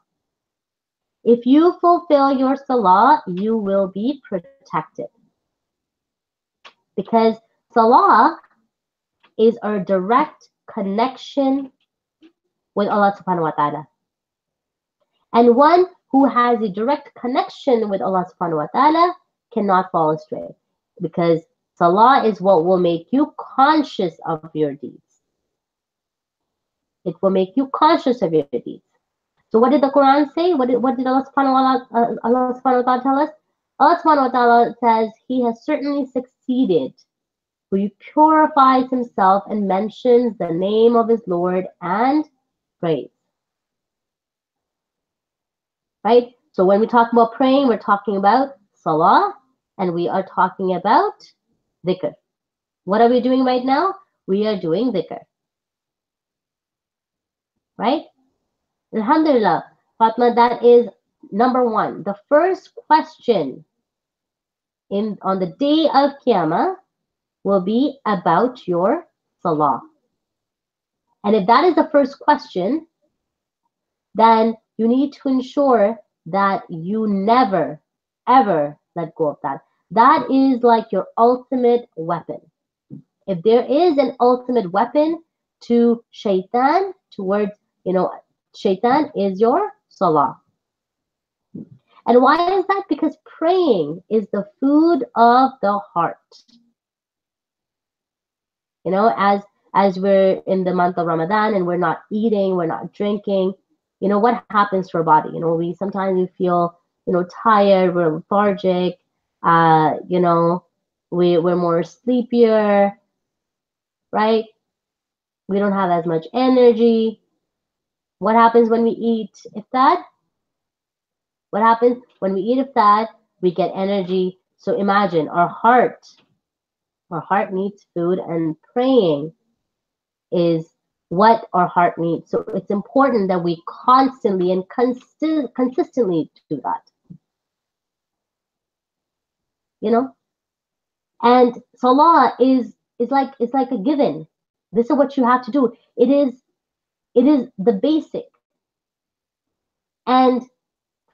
If you fulfill your salah, you will be protected. Because salah is our direct connection with Allah subhanahu wa ta'ala. And one who has a direct connection with Allah subhanahu wa ta'ala cannot fall astray. Because salah is what will make you conscious of your deeds. It will make you conscious of your deeds. So what did the Quran say? What did Allah subhanahu wa ta'ala tell us? Allah subhanahu wa ta'ala says, He has certainly succeeded, who purifies himself and mentions the name of his Lord and praise. Right? So when we talk about praying, we're talking about salah, and we are talking about dhikr. What are we doing right now? We are doing dhikr. Right? Alhamdulillah, Fatma, that is number one. The first question on the day of Qiyamah will be about your salah. And if that is the first question, then you need to ensure that you never, ever let go of that. That is like your ultimate weapon. If there is an ultimate weapon to shaitan, towards, shaitan is your salah. And why is that? Because praying is the food of the heart. As we're in the month of Ramadan and we're not eating, we're not drinking, what happens to our body? We sometimes feel, tired, we're lethargic, we're more sleepier, right? We don't have as much energy. What happens when we eat iftar? What happens when we eat iftar? We get energy. So imagine our heart needs food, and praying is what our heart needs. So it's important that we constantly and consistently do that. And salah is like a given. This is what you have to do. It is the basic. And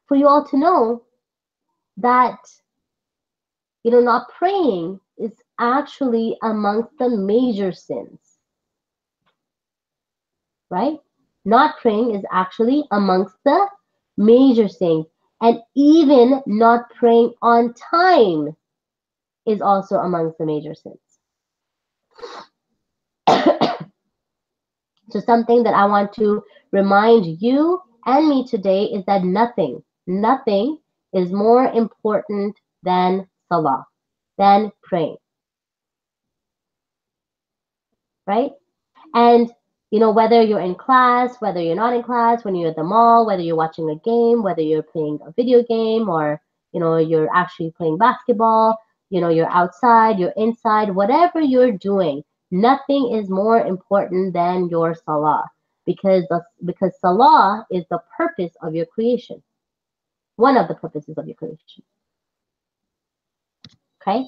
for you all to know that not praying is actually amongst the major sins. Right? Not praying is actually amongst the major sins. And even not praying on time is also amongst the major sins. So something that I want to remind you and me today is that nothing is more important than salah, than praying. Right? And whether you're in class, whether you're not in class, when you're at the mall, whether you're watching a game, whether you're playing a video game, or you're actually playing basketball, you're outside, you're inside, whatever you're doing, nothing is more important than your salah, because salah is the purpose of your creation. One of the purposes of your creation. Okay?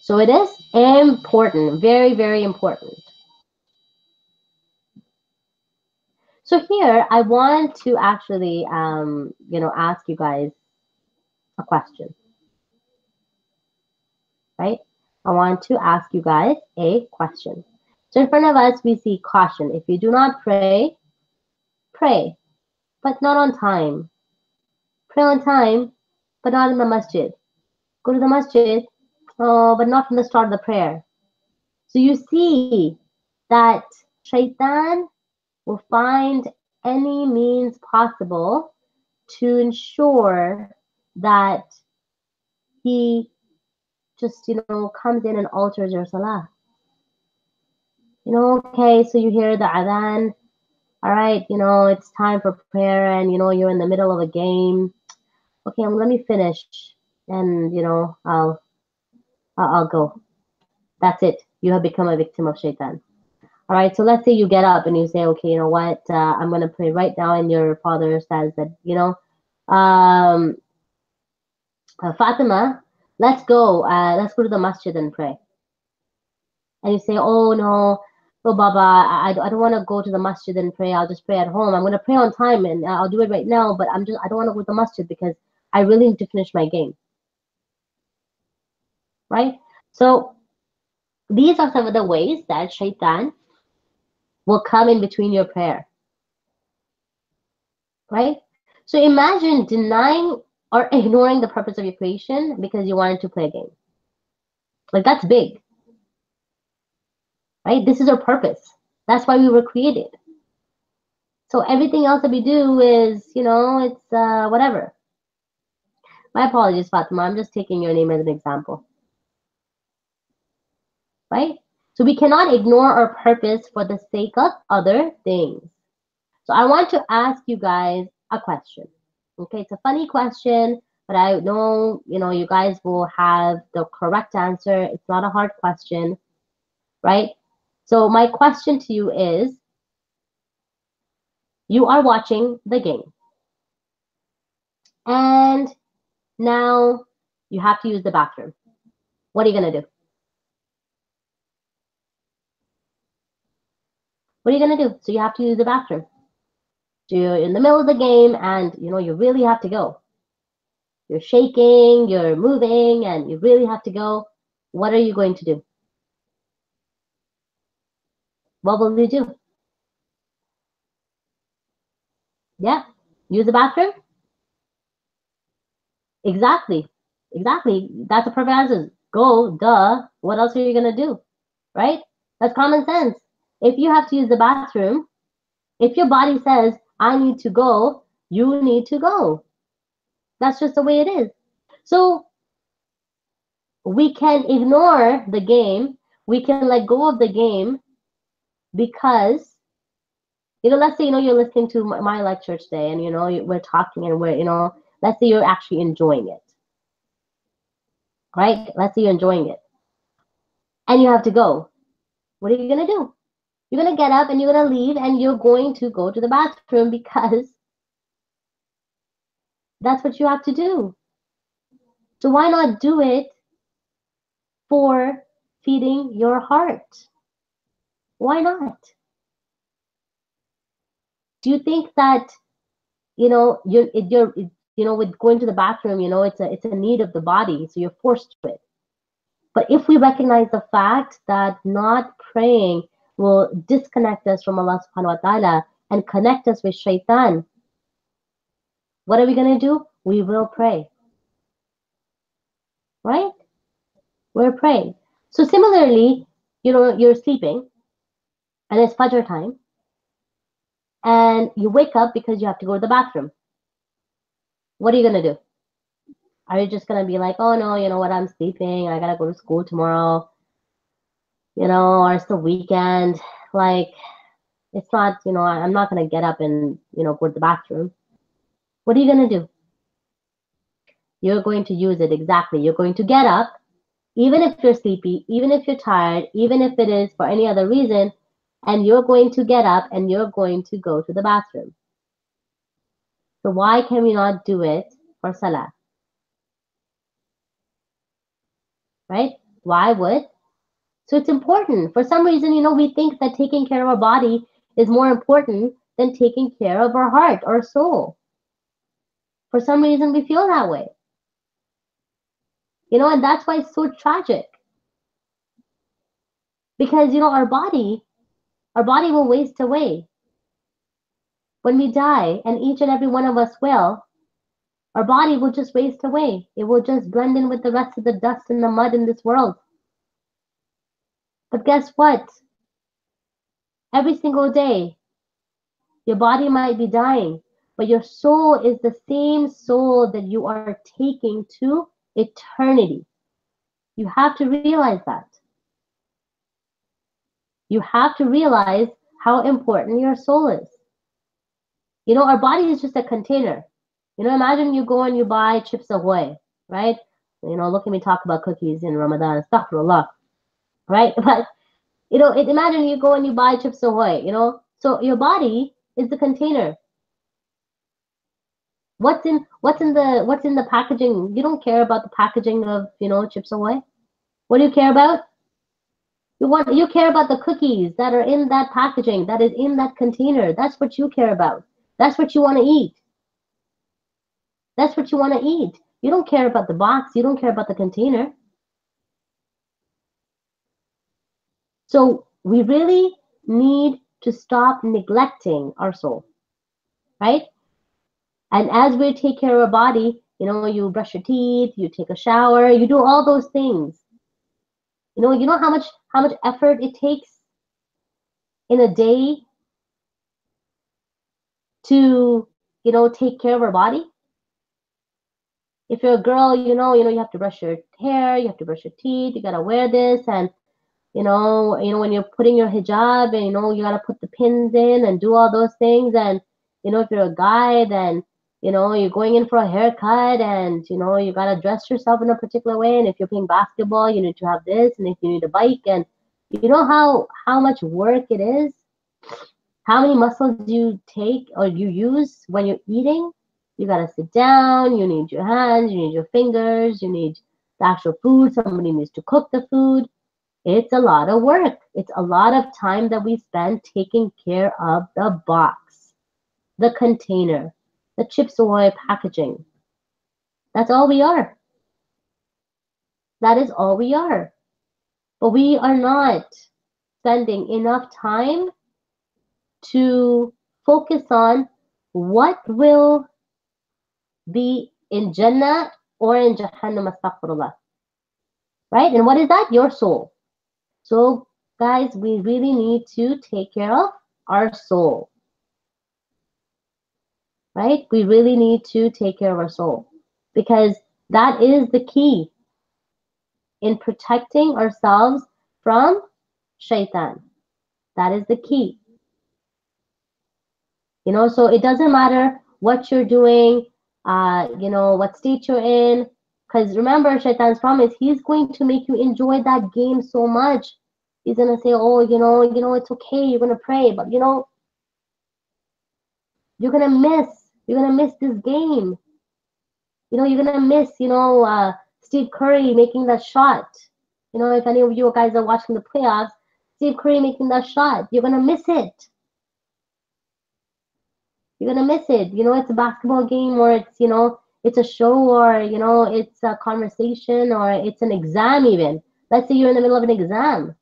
So it is important, very, very important. So here, I want to actually, ask you guys a question, right? I want to ask you guys a question. So in front of us, we see caution. If you do not pray, pray, but not on time. Pray on time, but not in the masjid. Go to the masjid, but not from the start of the prayer. So you see that shaitan will find any means possible to ensure that he just, comes in and alters your salah. Okay, so you hear the adhan, all right, it's time for prayer, and, you're in the middle of a game. Okay, let me finish, and, I'll go. That's it. You have become a victim of shaitan. All right, so let's say you get up and you say, okay, you know what, I'm going to pray right now, and your father says that, Fatima, let's go to the masjid and pray. And you say, oh no, oh Baba, I don't want to go to the masjid and pray. I'll just pray at home. I'm going to pray on time and I'll do it right now, but I don't want to go to the masjid because I really need to finish my game, right? So these are some of the ways that shaitan will come in between your prayer, right? So imagine denying or ignoring the purpose of your creation because you wanted to play a game. Like that's big, right? This is our purpose. That's why we were created. So everything else that we do is, it's whatever. My apologies, Fatima. I'm just taking your name as an example, right? So we cannot ignore our purpose for the sake of other things. So I want to ask you guys a question. Okay, it's a funny question, but I know, you guys will have the correct answer. It's not a hard question, right? So my question to you is, you are watching the game and now you have to use the bathroom. What are you going to do? What are you going to do? So you have to use the bathroom. So you're in the middle of the game and, you really have to go. You're shaking, you're moving, and you really have to go. What are you going to do? What will you do? Yeah, use the bathroom? Exactly. Exactly. That's a perfect answer. Go, duh. What else are you going to do? Right? That's common sense. If you have to use the bathroom, if your body says, I need to go, you need to go. That's just the way it is. So we can ignore the game. We can let go of the game because, let's say, you're listening to my lecture today and, we're talking and let's say you're actually enjoying it, right? Let's say you're enjoying it and you have to go. What are you going to do? You're going to get up and you're going to leave and you're going to go to the bathroom because that's what you have to do. So why not do it for feeding your heart? Why not? Do you think that, with going to the bathroom, it's a need of the body, so you're forced to it. But if we recognize the fact that not praying will disconnect us from Allah subhanahu wa ta'ala and connect us with shaitan, what are we going to do? We will pray. Right? We're praying. So similarly, you're sleeping and it's Fajr time and you wake up because you have to go to the bathroom. What are you going to do? Are you just going to be like, oh no, you know what, I'm sleeping, I got to go to school tomorrow, or it's the weekend, like, it's not, I'm not going to get up and, go to the bathroom. What are you going to do? You're going to use it exactly. You're going to get up, even if you're sleepy, even if you're tired, even if it is for any other reason, and you're going to get up and you're going to go to the bathroom. So why can we not do it for Salah? Right? Why would? So it's important. For some reason, we think that taking care of our body is more important than taking care of our heart or soul. For some reason, we feel that way. And that's why it's so tragic. Because, our body will waste away. When we die, and each and every one of us will, our body will just waste away. It will just blend in with the rest of the dust and the mud in this world. But guess what? Every single day, your body might be dying, but your soul is the same soul that you are taking to eternity. You have to realize that. You have to realize how important your soul is. Our body is just a container. Imagine you go and you buy Chips Ahoy, right? Look at me talk about cookies in Ramadan. Astaghfirullah, right? But, imagine you go and you buy Chips Ahoy, so your body is the container. What's in the packaging? You don't care about the packaging of, Chips Ahoy. What do you care about? You care about the cookies that are in that packaging, that is in that container. That's what you care about. That's what you want to eat. That's what you want to eat. You don't care about the box. You don't care about the container. So we really need to stop neglecting our soul, right? And as we take care of our body, you brush your teeth, you take a shower, you do all those things. You know how much effort it takes in a day to, take care of our body. If you're a girl, you have to brush your hair, you have to brush your teeth, you gotta wear this, and when you're putting your hijab, and you gotta put the pins in and do all those things, and if you're a guy, then you're going in for a haircut, and you gotta dress yourself in a particular way, and if you're playing basketball, you need to have this, and if you need a bike, and you know how much work it is, how many muscles you take or you use when you're eating. You gotta sit down, you need your hands, you need your fingers, you need the actual food, somebody needs to cook the food. It's a lot of work. It's a lot of time that we spend taking care of the box, the container, the Chips Ahoy packaging. That's all we are. That is all we are. But we are not spending enough time to focus on what will be in Jannah or in Jahannam, astaghfirullah. Right? And what is that? Your soul. So, guys, we really need to take care of our soul. Right? We really need to take care of our soul, because that is the key in protecting ourselves from shaitan. That is the key. So it doesn't matter what you're doing, what state you're in, because remember, shaitan's promise, he's going to make you enjoy that game so much. He's going to say, oh, it's okay, you're going to pray, but you're going to miss this game. You're going to miss, Steve Curry making that shot. If any of you guys are watching the playoffs, Steve Curry making that shot, you're going to miss it. You're going to miss it. It's a basketball game, or it's, it's a show, or, it's a conversation, or it's an exam even. Let's say you're in the middle of an exam.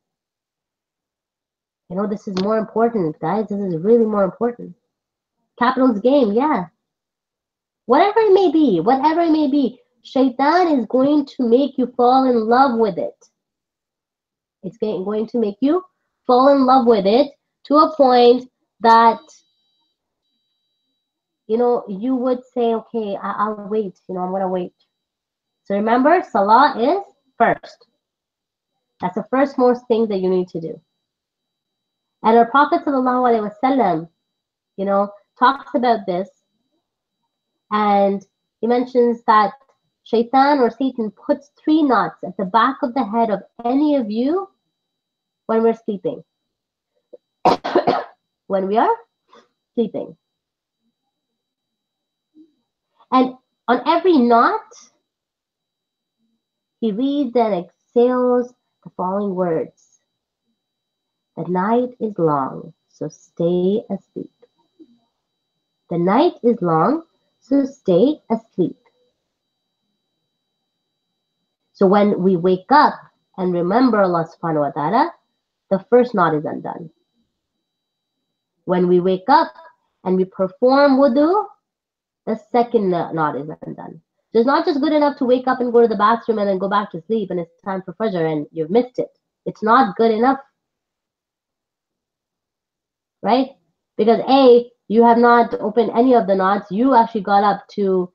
This is more important, guys. This is really more important. Capitals game, yeah. Whatever it may be, shaitan is going to make you fall in love with it. It's going to make you fall in love with it to a point that, you would say, okay, I'll wait. I'm going to wait. So remember, salah is first. That's the first most thing that you need to do. And our Prophet ﷺ, talks about this, and he mentions that shaitan or Satan puts 3 knots at the back of the head of any of you when we're sleeping. When we are sleeping. And on every knot, he reads and exhales the following words. The night is long, so stay asleep. The night is long, so stay asleep. So when we wake up and remember Allah subhanahu wa ta'ala, the first knot is undone. When we wake up and we perform wudu, the second knot is undone. So it's not just good enough to wake up and go to the bathroom and then go back to sleep and it's time for Fajr and you've missed it. It's not good enough. Right? Because A, you have not opened any of the knots. You actually got up to,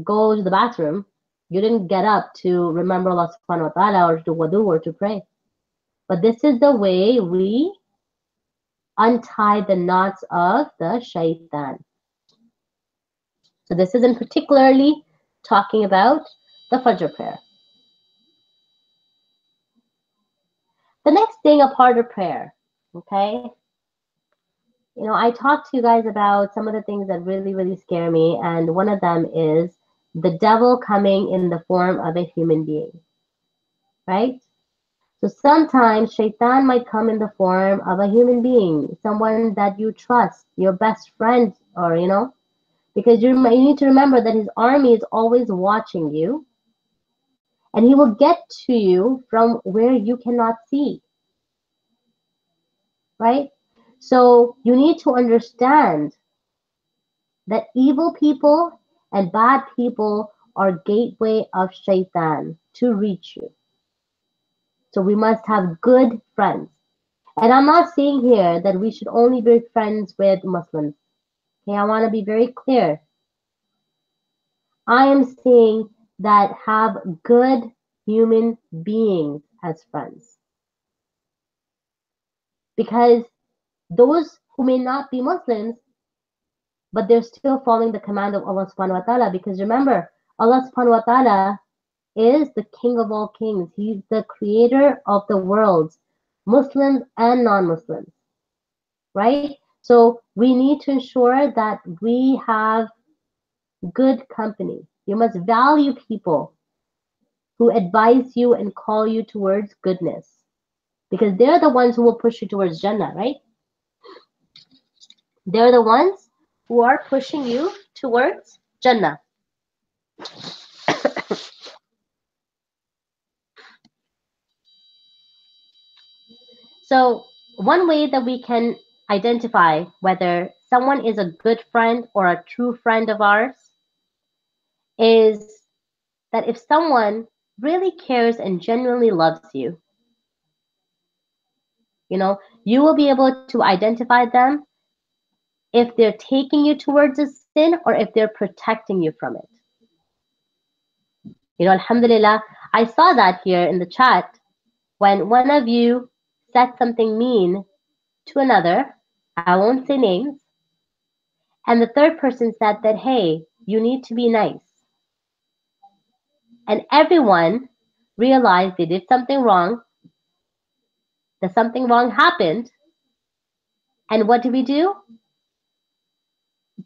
go to the bathroom. You didn't get up to remember Allah subhanahu wa ta'ala or to wudu or to pray. But this is the way we untie the knots of the shaitan. So this isn't particularly talking about the Fajr prayer. The next thing, a part of prayer, okay, I talked to you guys about some of the things that really, really scare me, and one of them is the devil coming in the form of a human being, right? So sometimes shaitan might come in the form of a human being, someone that you trust, your best friend, or because you need to remember that his army is always watching you, and he will get to you from where you cannot see, right? So you need to understand that evil people and bad people are gateway of shaitan to reach you. So we must have good friends. And I'm not saying here that we should only be friends with Muslims. Okay, I want to be very clear. I am saying that have good human beings as friends. Because those who may not be Muslims, but they're still following the command of Allah subhanahu wa ta'ala. Because remember, Allah subhanahu wa ta'ala is the king of all kings. He's the creator of the worlds, Muslims and non-Muslims, right? So we need to ensure that we have good company. You must value people who advise you and call you towards goodness, because they're the ones who will push you towards Jannah, right? They're the ones who are pushing you towards Jannah. So one way that we can identify whether someone is a good friend or a true friend of ours is that if someone really cares and genuinely loves you, you will be able to identify them if they're taking you towards a sin or if they're protecting you from it. Alhamdulillah, I saw that here in the chat when one of you said something mean to another. I won't say names. And the third person said that, hey, you need to be nice. And everyone realized they did something wrong, that something wrong happened. And what do we do?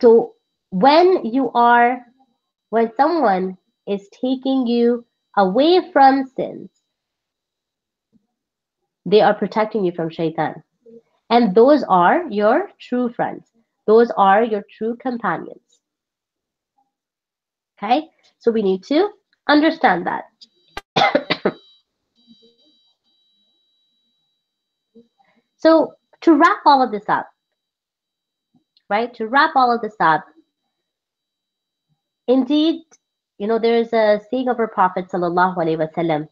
So when someone is taking you away from sins, they are protecting you from shaitan. And those are your true friends. Those are your true companions. Okay? So we need to understand that. So to wrap all of this up, right? To wrap all of this up, indeed, there is a saying of our Prophet sallallahu alaihi wasallam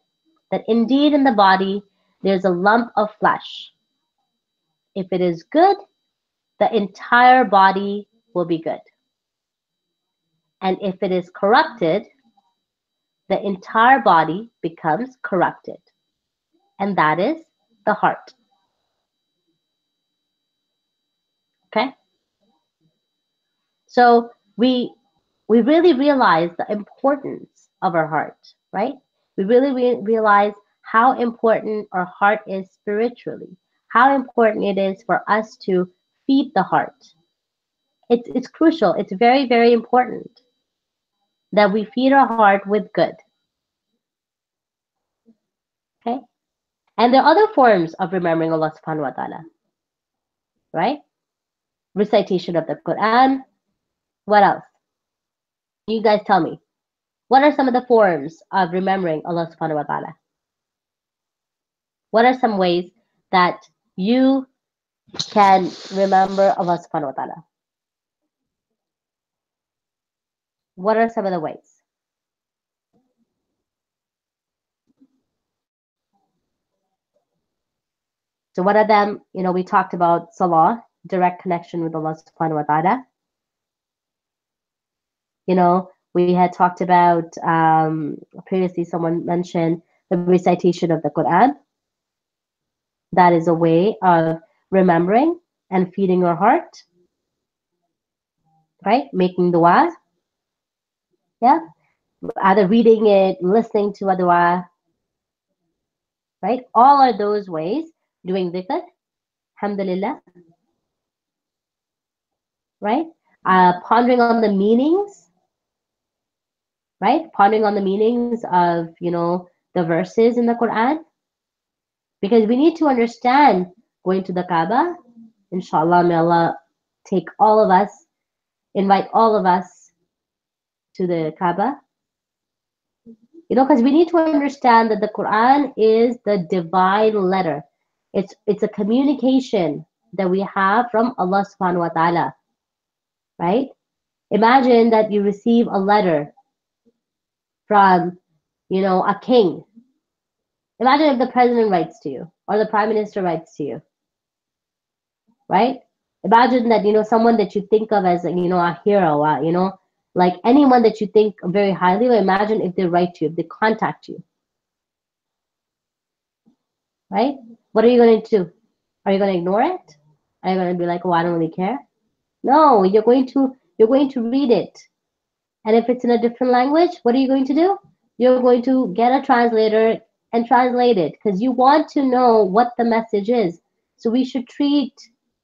that indeed in the body there's a lump of flesh. If it is good, the entire body will be good. And if it is corrupted, the entire body becomes corrupted. And that is the heart. Okay? So we really realize the importance of our heart, right? We really realize how important our heart is spiritually, how important it is for us to feed the heart. It's crucial. It's very, very important that we feed our heart with good. Okay? And there are other forms of remembering Allah subhanahu wa ta'ala, right? Recitation of the Quran. What else? You guys tell me. What are some of the forms of remembering Allah subhanahu wa ta'ala? What are some ways that you can remember Allah subhanahu wa ta'ala? What are some of the ways? So one of them, we talked about salah, direct connection with Allah subhanahu wa ta'ala. We had talked about, previously someone mentioned the recitation of the Quran. That is a way of remembering and feeding your heart, right? Making dua, yeah? Either reading it, listening to a dua, right? All are those ways, doing dhikr, alhamdulillah. right? Pondering on the meanings, right? Pondering on the meanings of, the verses in the Quran, because we need to understand going to the Kaaba. Inshallah, may Allah take all of us, invite all of us to the Kaaba. Because we need to understand that the Quran is the divine letter. It's a communication that we have from Allah subhanahu wa ta'ala, right? Imagine that you receive a letter from, a king. Imagine if the president writes to you or the prime minister writes to you, right? Imagine that, someone that you think of as, a hero, like anyone that you think very highly of, imagine if they write to you, if they contact you, right? What are you going to do? Are you going to ignore it? Are you going to be like, oh, I don't really care? No, you're going to read it. And if it's in a different language, what are you going to do? You're going to get a translator and translate it because you want to know what the message is. So we should treat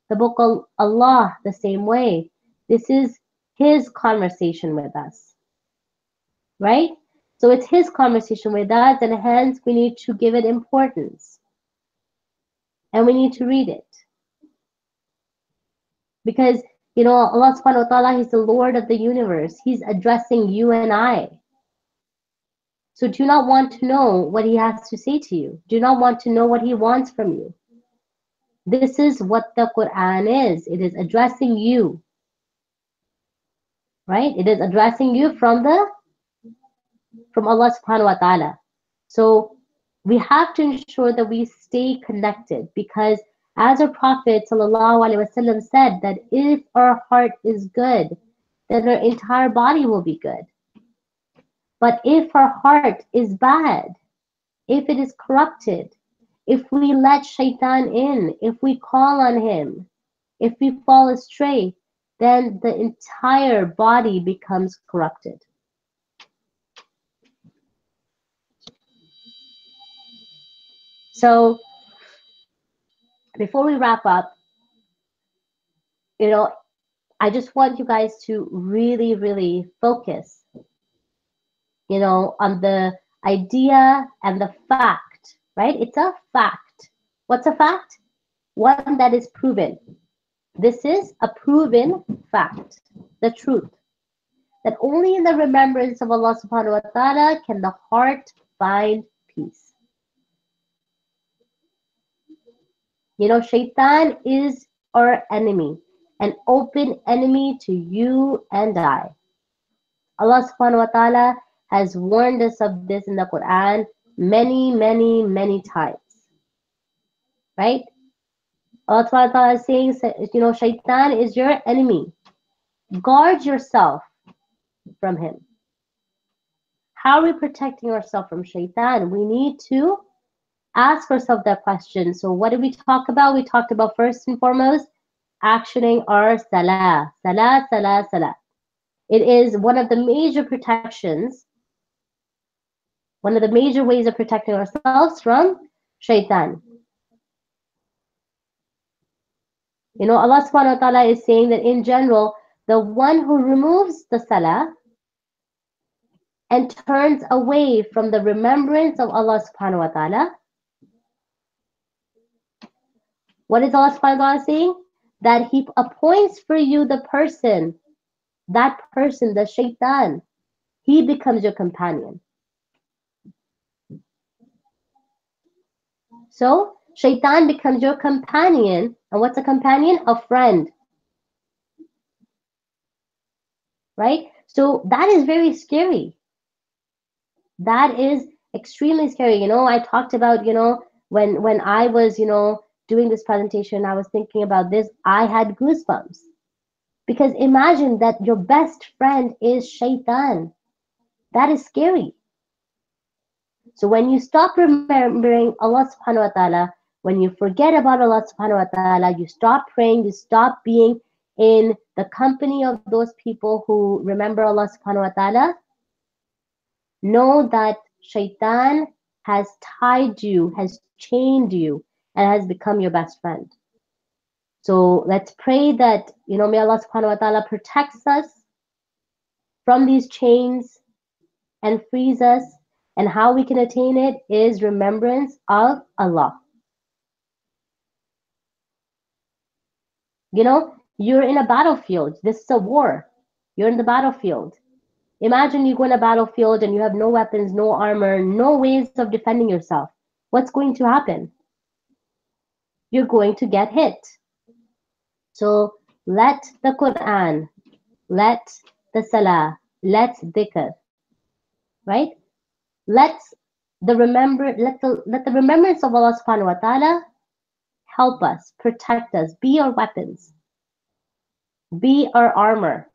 the book of Allah the same way. This is His conversation with us, right? So it's His conversation with us, and hence we need to give it importance. And we need to read it. Because, Allah subhanahu wa ta'ala, He's the Lord of the universe. He's addressing you and I. So do not want to know what He has to say to you. Do not want to know what He wants from you. This is what the Quran is. It is addressing you, right? It is addressing you from Allah subhanahu wa ta'ala. So we have to ensure that we stay connected, because as our Prophet sallallahu alaihi wasallam said, that if our heart is good, then our entire body will be good. But if our heart is bad, if it is corrupted, if we let shaitan in, if we call on him, if we fall astray, then the entire body becomes corrupted. So before we wrap up, I just want you guys to really, really focus, on the idea and the fact, right? It's a fact. What's a fact? One that is proven. This is a proven fact, the truth. That only in the remembrance of Allah subhanahu wa ta'ala can the heart find peace. Shaitan is our enemy, an open enemy to you and I. Allah subhanahu wa ta'ala has warned us of this in the Quran many, many, many times. Right? Allah subhanahu wa ta'ala is saying, Shaitan is your enemy. Guard yourself from him. How are we protecting ourselves from Shaitan? We need to ask ourselves that question. So what did we talk about? We talked about, first and foremost, actioning our salah. Salah, salah, salah. It is one of the major protections, one of the major ways of protecting ourselves from Shaitan. Allah subhanahu wa ta'ala is saying that in general, the one who removes the salah and turns away from the remembrance of Allah subhanahu wa ta'ala, what is Allah subhanahu wa ta'ala saying? That He appoints for you the person, that person, the shaitan, he becomes your companion. So, shaitan becomes your companion. And what's a companion? A friend. Right? So, that is very scary. That is extremely scary. I talked about, when I was, doing this presentation, I was thinking about this, I had goosebumps. Because imagine that your best friend is shaitan. That is scary. So when you stop remembering Allah subhanahu wa ta'ala, when you forget about Allah subhanahu wa ta'ala, you stop praying, you stop being in the company of those people who remember Allah subhanahu wa ta'ala, know that shaitan has tied you, has chained you, and has become your best friend. So let's pray that, may Allah subhanahu wa ta'ala protects us from these chains and frees us. And how we can attain it is remembrance of Allah. You're in a battlefield. This is a war. You're in the battlefield. Imagine you go in a battlefield and you have no weapons, no armor, no ways of defending yourself. What's going to happen? You're going to get hit. So let the Quran, let the Salah, let dhikr, right? Let the remembrance of Allah subhanahu wa ta'ala help us, protect us, be our weapons, be our armor.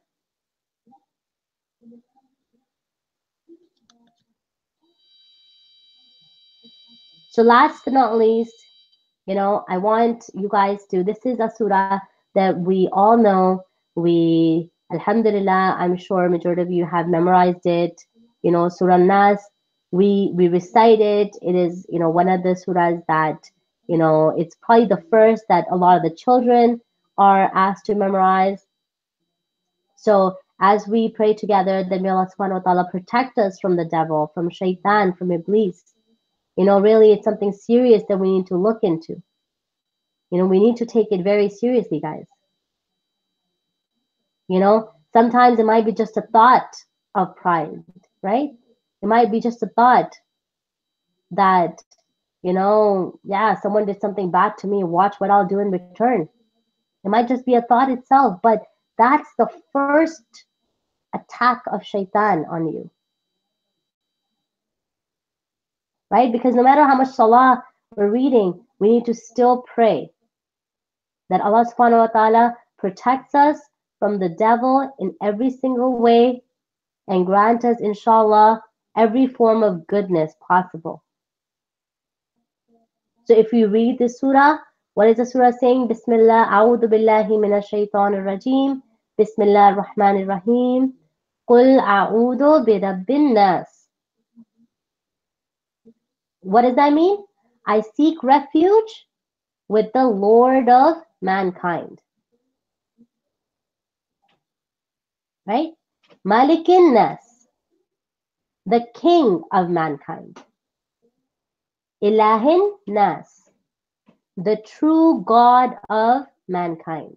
So last but not least, I want you guys to, this is a surah that we all know. Alhamdulillah, I'm sure majority of you have memorized it. Surah Nas, we recite it. It is, one of the surahs that, it's probably the first that a lot of the children are asked to memorize. So as we pray together, that may Allah subhanahu wa ta'ala protect us from the devil, from shaitan, from iblis. Really it's something serious that we need to look into. We need to take it very seriously, guys. Sometimes it might be just a thought of pride, right? It might be just a thought that, yeah, someone did something bad to me. Watch what I'll do in return. It might just be a thought itself, but that's the first attack of shaitan on you, right? Because no matter how much salah we're reading, we need to still pray that Allah subhanahu wa ta'ala protects us from the devil in every single way and grant us, inshallah, every form of goodness possible. So if we read this surah, what is the surah saying? Bismillah, a'udhu billahi minash shaitanir rajim. Bismillah ar-Rahman ar-Rahim. Qul a'udhu bi rabbin nas. What does that mean? I seek refuge with the Lord of mankind. Right? Malikin nas, the king of mankind. Ilahin nas, the true God of mankind.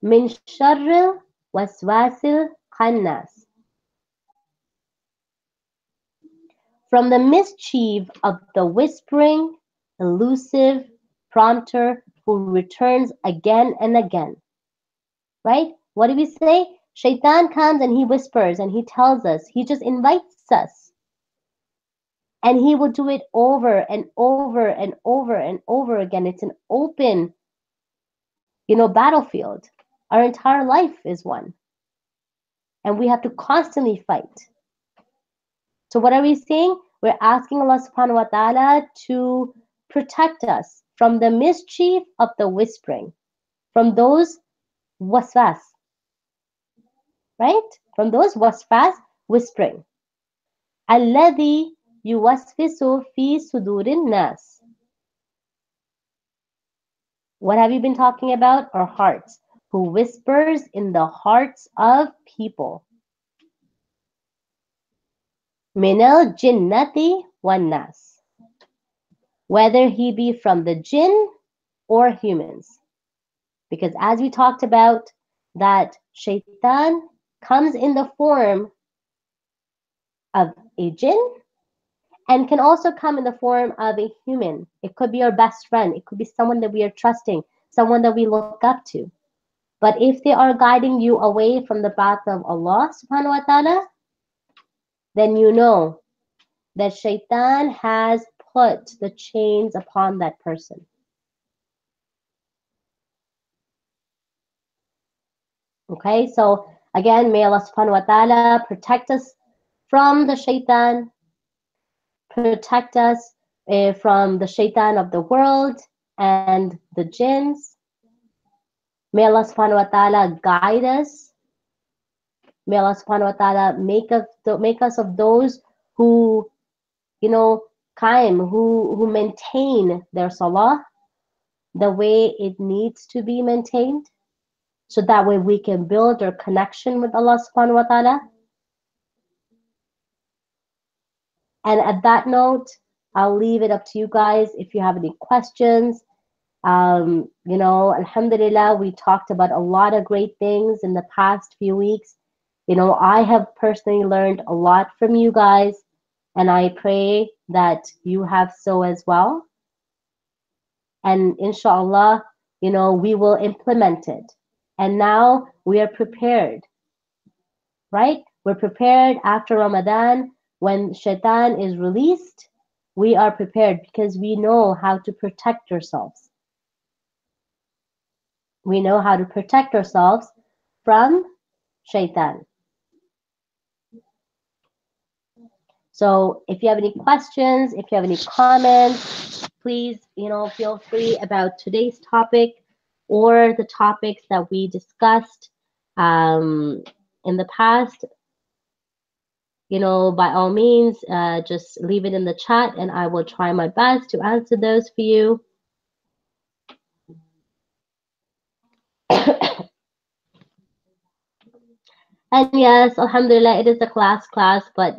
Min sharril waswasil khannas, from the mischief of the whispering, elusive prompter who returns again and again. Right? What do we say? Shaitan comes and he whispers and he tells us, he just invites us. And he will do it over and over and over and over again. It's an open, battlefield. Our entire life is one. And we have to constantly fight. So what are we saying? We're asking Allah subhanahu wa ta'ala to protect us from the mischief of the whispering, from those waswas, right? From those waswas whispering. Alladhi yuwaswisu fi sudurin nas. What have you been talking about? Our hearts, who whispers in the hearts of people. Minal jinnati wan nas. Whether he be from the jinn or humans. Because as we talked about, that shaitan comes in the form of a jinn and can also come in the form of a human. It could be our best friend. It could be someone that we are trusting, someone that we look up to. But if they are guiding you away from the path of Allah subhanahu wa ta'ala, then you know that shaitan has put the chains upon that person. Okay, so again, may Allah subhanahu wa ta'ala protect us from the shaitan, protect us from the shaitan of the world and the jinns. May Allah subhanahu wa ta'ala guide us. May Allah subhanahu wa ta'ala make us of those who, who maintain their salah, the way it needs to be maintained, so that way we can build our connection with Allah subhanahu wa ta'ala. And at that note, I'll leave it up to you guys if you have any questions. Alhamdulillah, we talked about a lot of great things in the past few weeks. I have personally learned a lot from you guys, and I pray that you have so as well. And inshallah, we will implement it. And now we are prepared, right? We're prepared after Ramadan. When shaitan is released, we are prepared because we know how to protect ourselves. We know how to protect ourselves from shaitan. So if you have any questions, if you have any comments, please, feel free about today's topic or the topics that we discussed in the past. By all means, just leave it in the chat and I will try my best to answer those for you. And yes, alhamdulillah, it is a class, but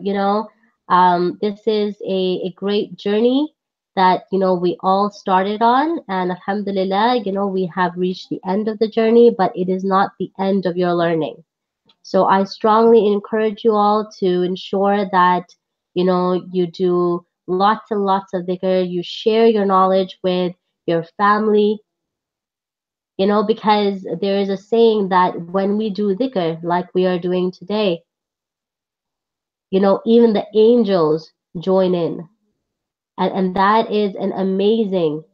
this is a great journey that we all started on, and alhamdulillah, we have reached the end of the journey, but it is not the end of your learning. So I strongly encourage you all to ensure that you do lots and lots of dhikr, you share your knowledge with your family, because there is a saying that when we do dhikr like we are doing today, even the angels join in. And that is an amazing,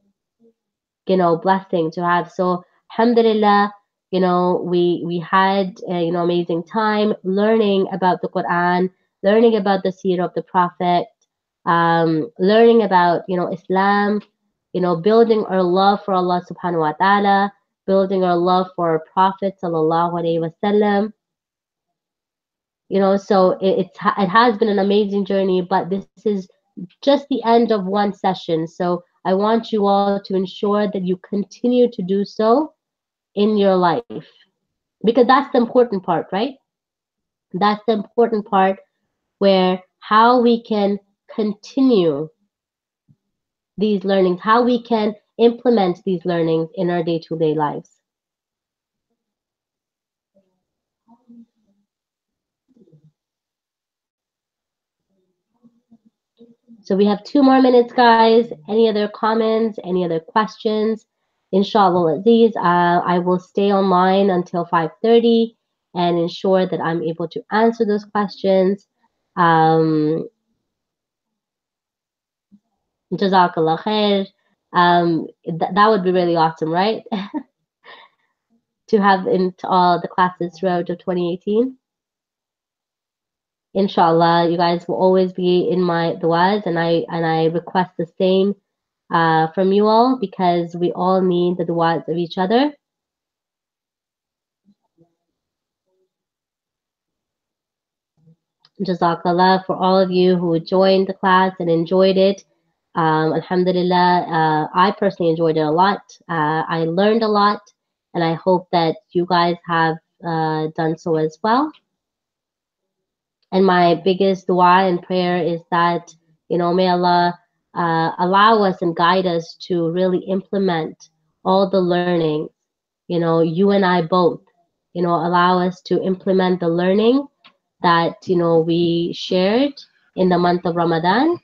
blessing to have. So alhamdulillah, we had amazing time learning about the Quran, learning about the seerah of the Prophet, learning about Islam, building our love for Allah subhanahu wa ta'ala, building our love for our Prophet sallallahu alaihi wasallam. So it has been an amazing journey, but this is just the end of one session. So I want you all to ensure that you continue to do so in your life, because that's the important part, right? That's the important part, where how we can continue these learnings, how we can implement these learnings in our day-to-day lives. So we have 2 more minutes, guys. Any other comments? Any other questions? Inshallah, Aziz, I will stay online until 5:30 and ensure that I'm able to answer those questions. Jazakallah khair. That would be really awesome, right? To have in all the classes throughout of 2018. Inshallah, you guys will always be in my du'as, and I request the same from you all, because we all need the du'as of each other. Jazakallah for all of you who joined the class and enjoyed it. Alhamdulillah, I personally enjoyed it a lot. I learned a lot, and I hope that you guys have done so as well. And my biggest dua and prayer is that, may Allah allow us and guide us to really implement all the learning. You and I both, allow us to implement the learning that, we shared in the month of Ramadan.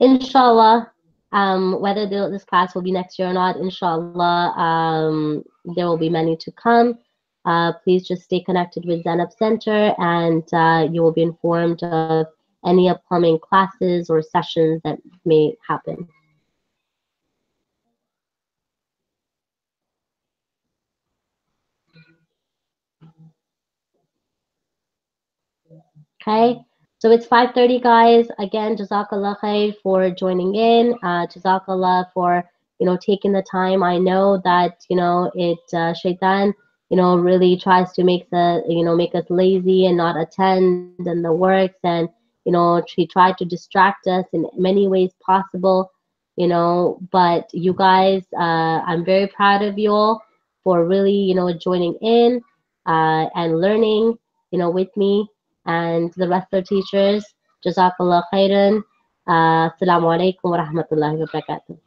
Inshallah, whether this class will be next year or not, inshallah, there will be many to come. Please just stay connected with Zainab Center, and you will be informed of any upcoming classes or sessions that may happen. Okay, so it's 5:30, guys. Again, Jazakallah khair for joining in. Jazakallah for taking the time. I know that shaitan really tries to make us lazy and not attend and the works, and He tried to distract us in many ways possible, but you guys, I'm very proud of you all for really, joining in and learning, with me and the rest of the teachers. Jazakallah khairan. Assalamu alaikum wa rahmatullahi wa barakatuh.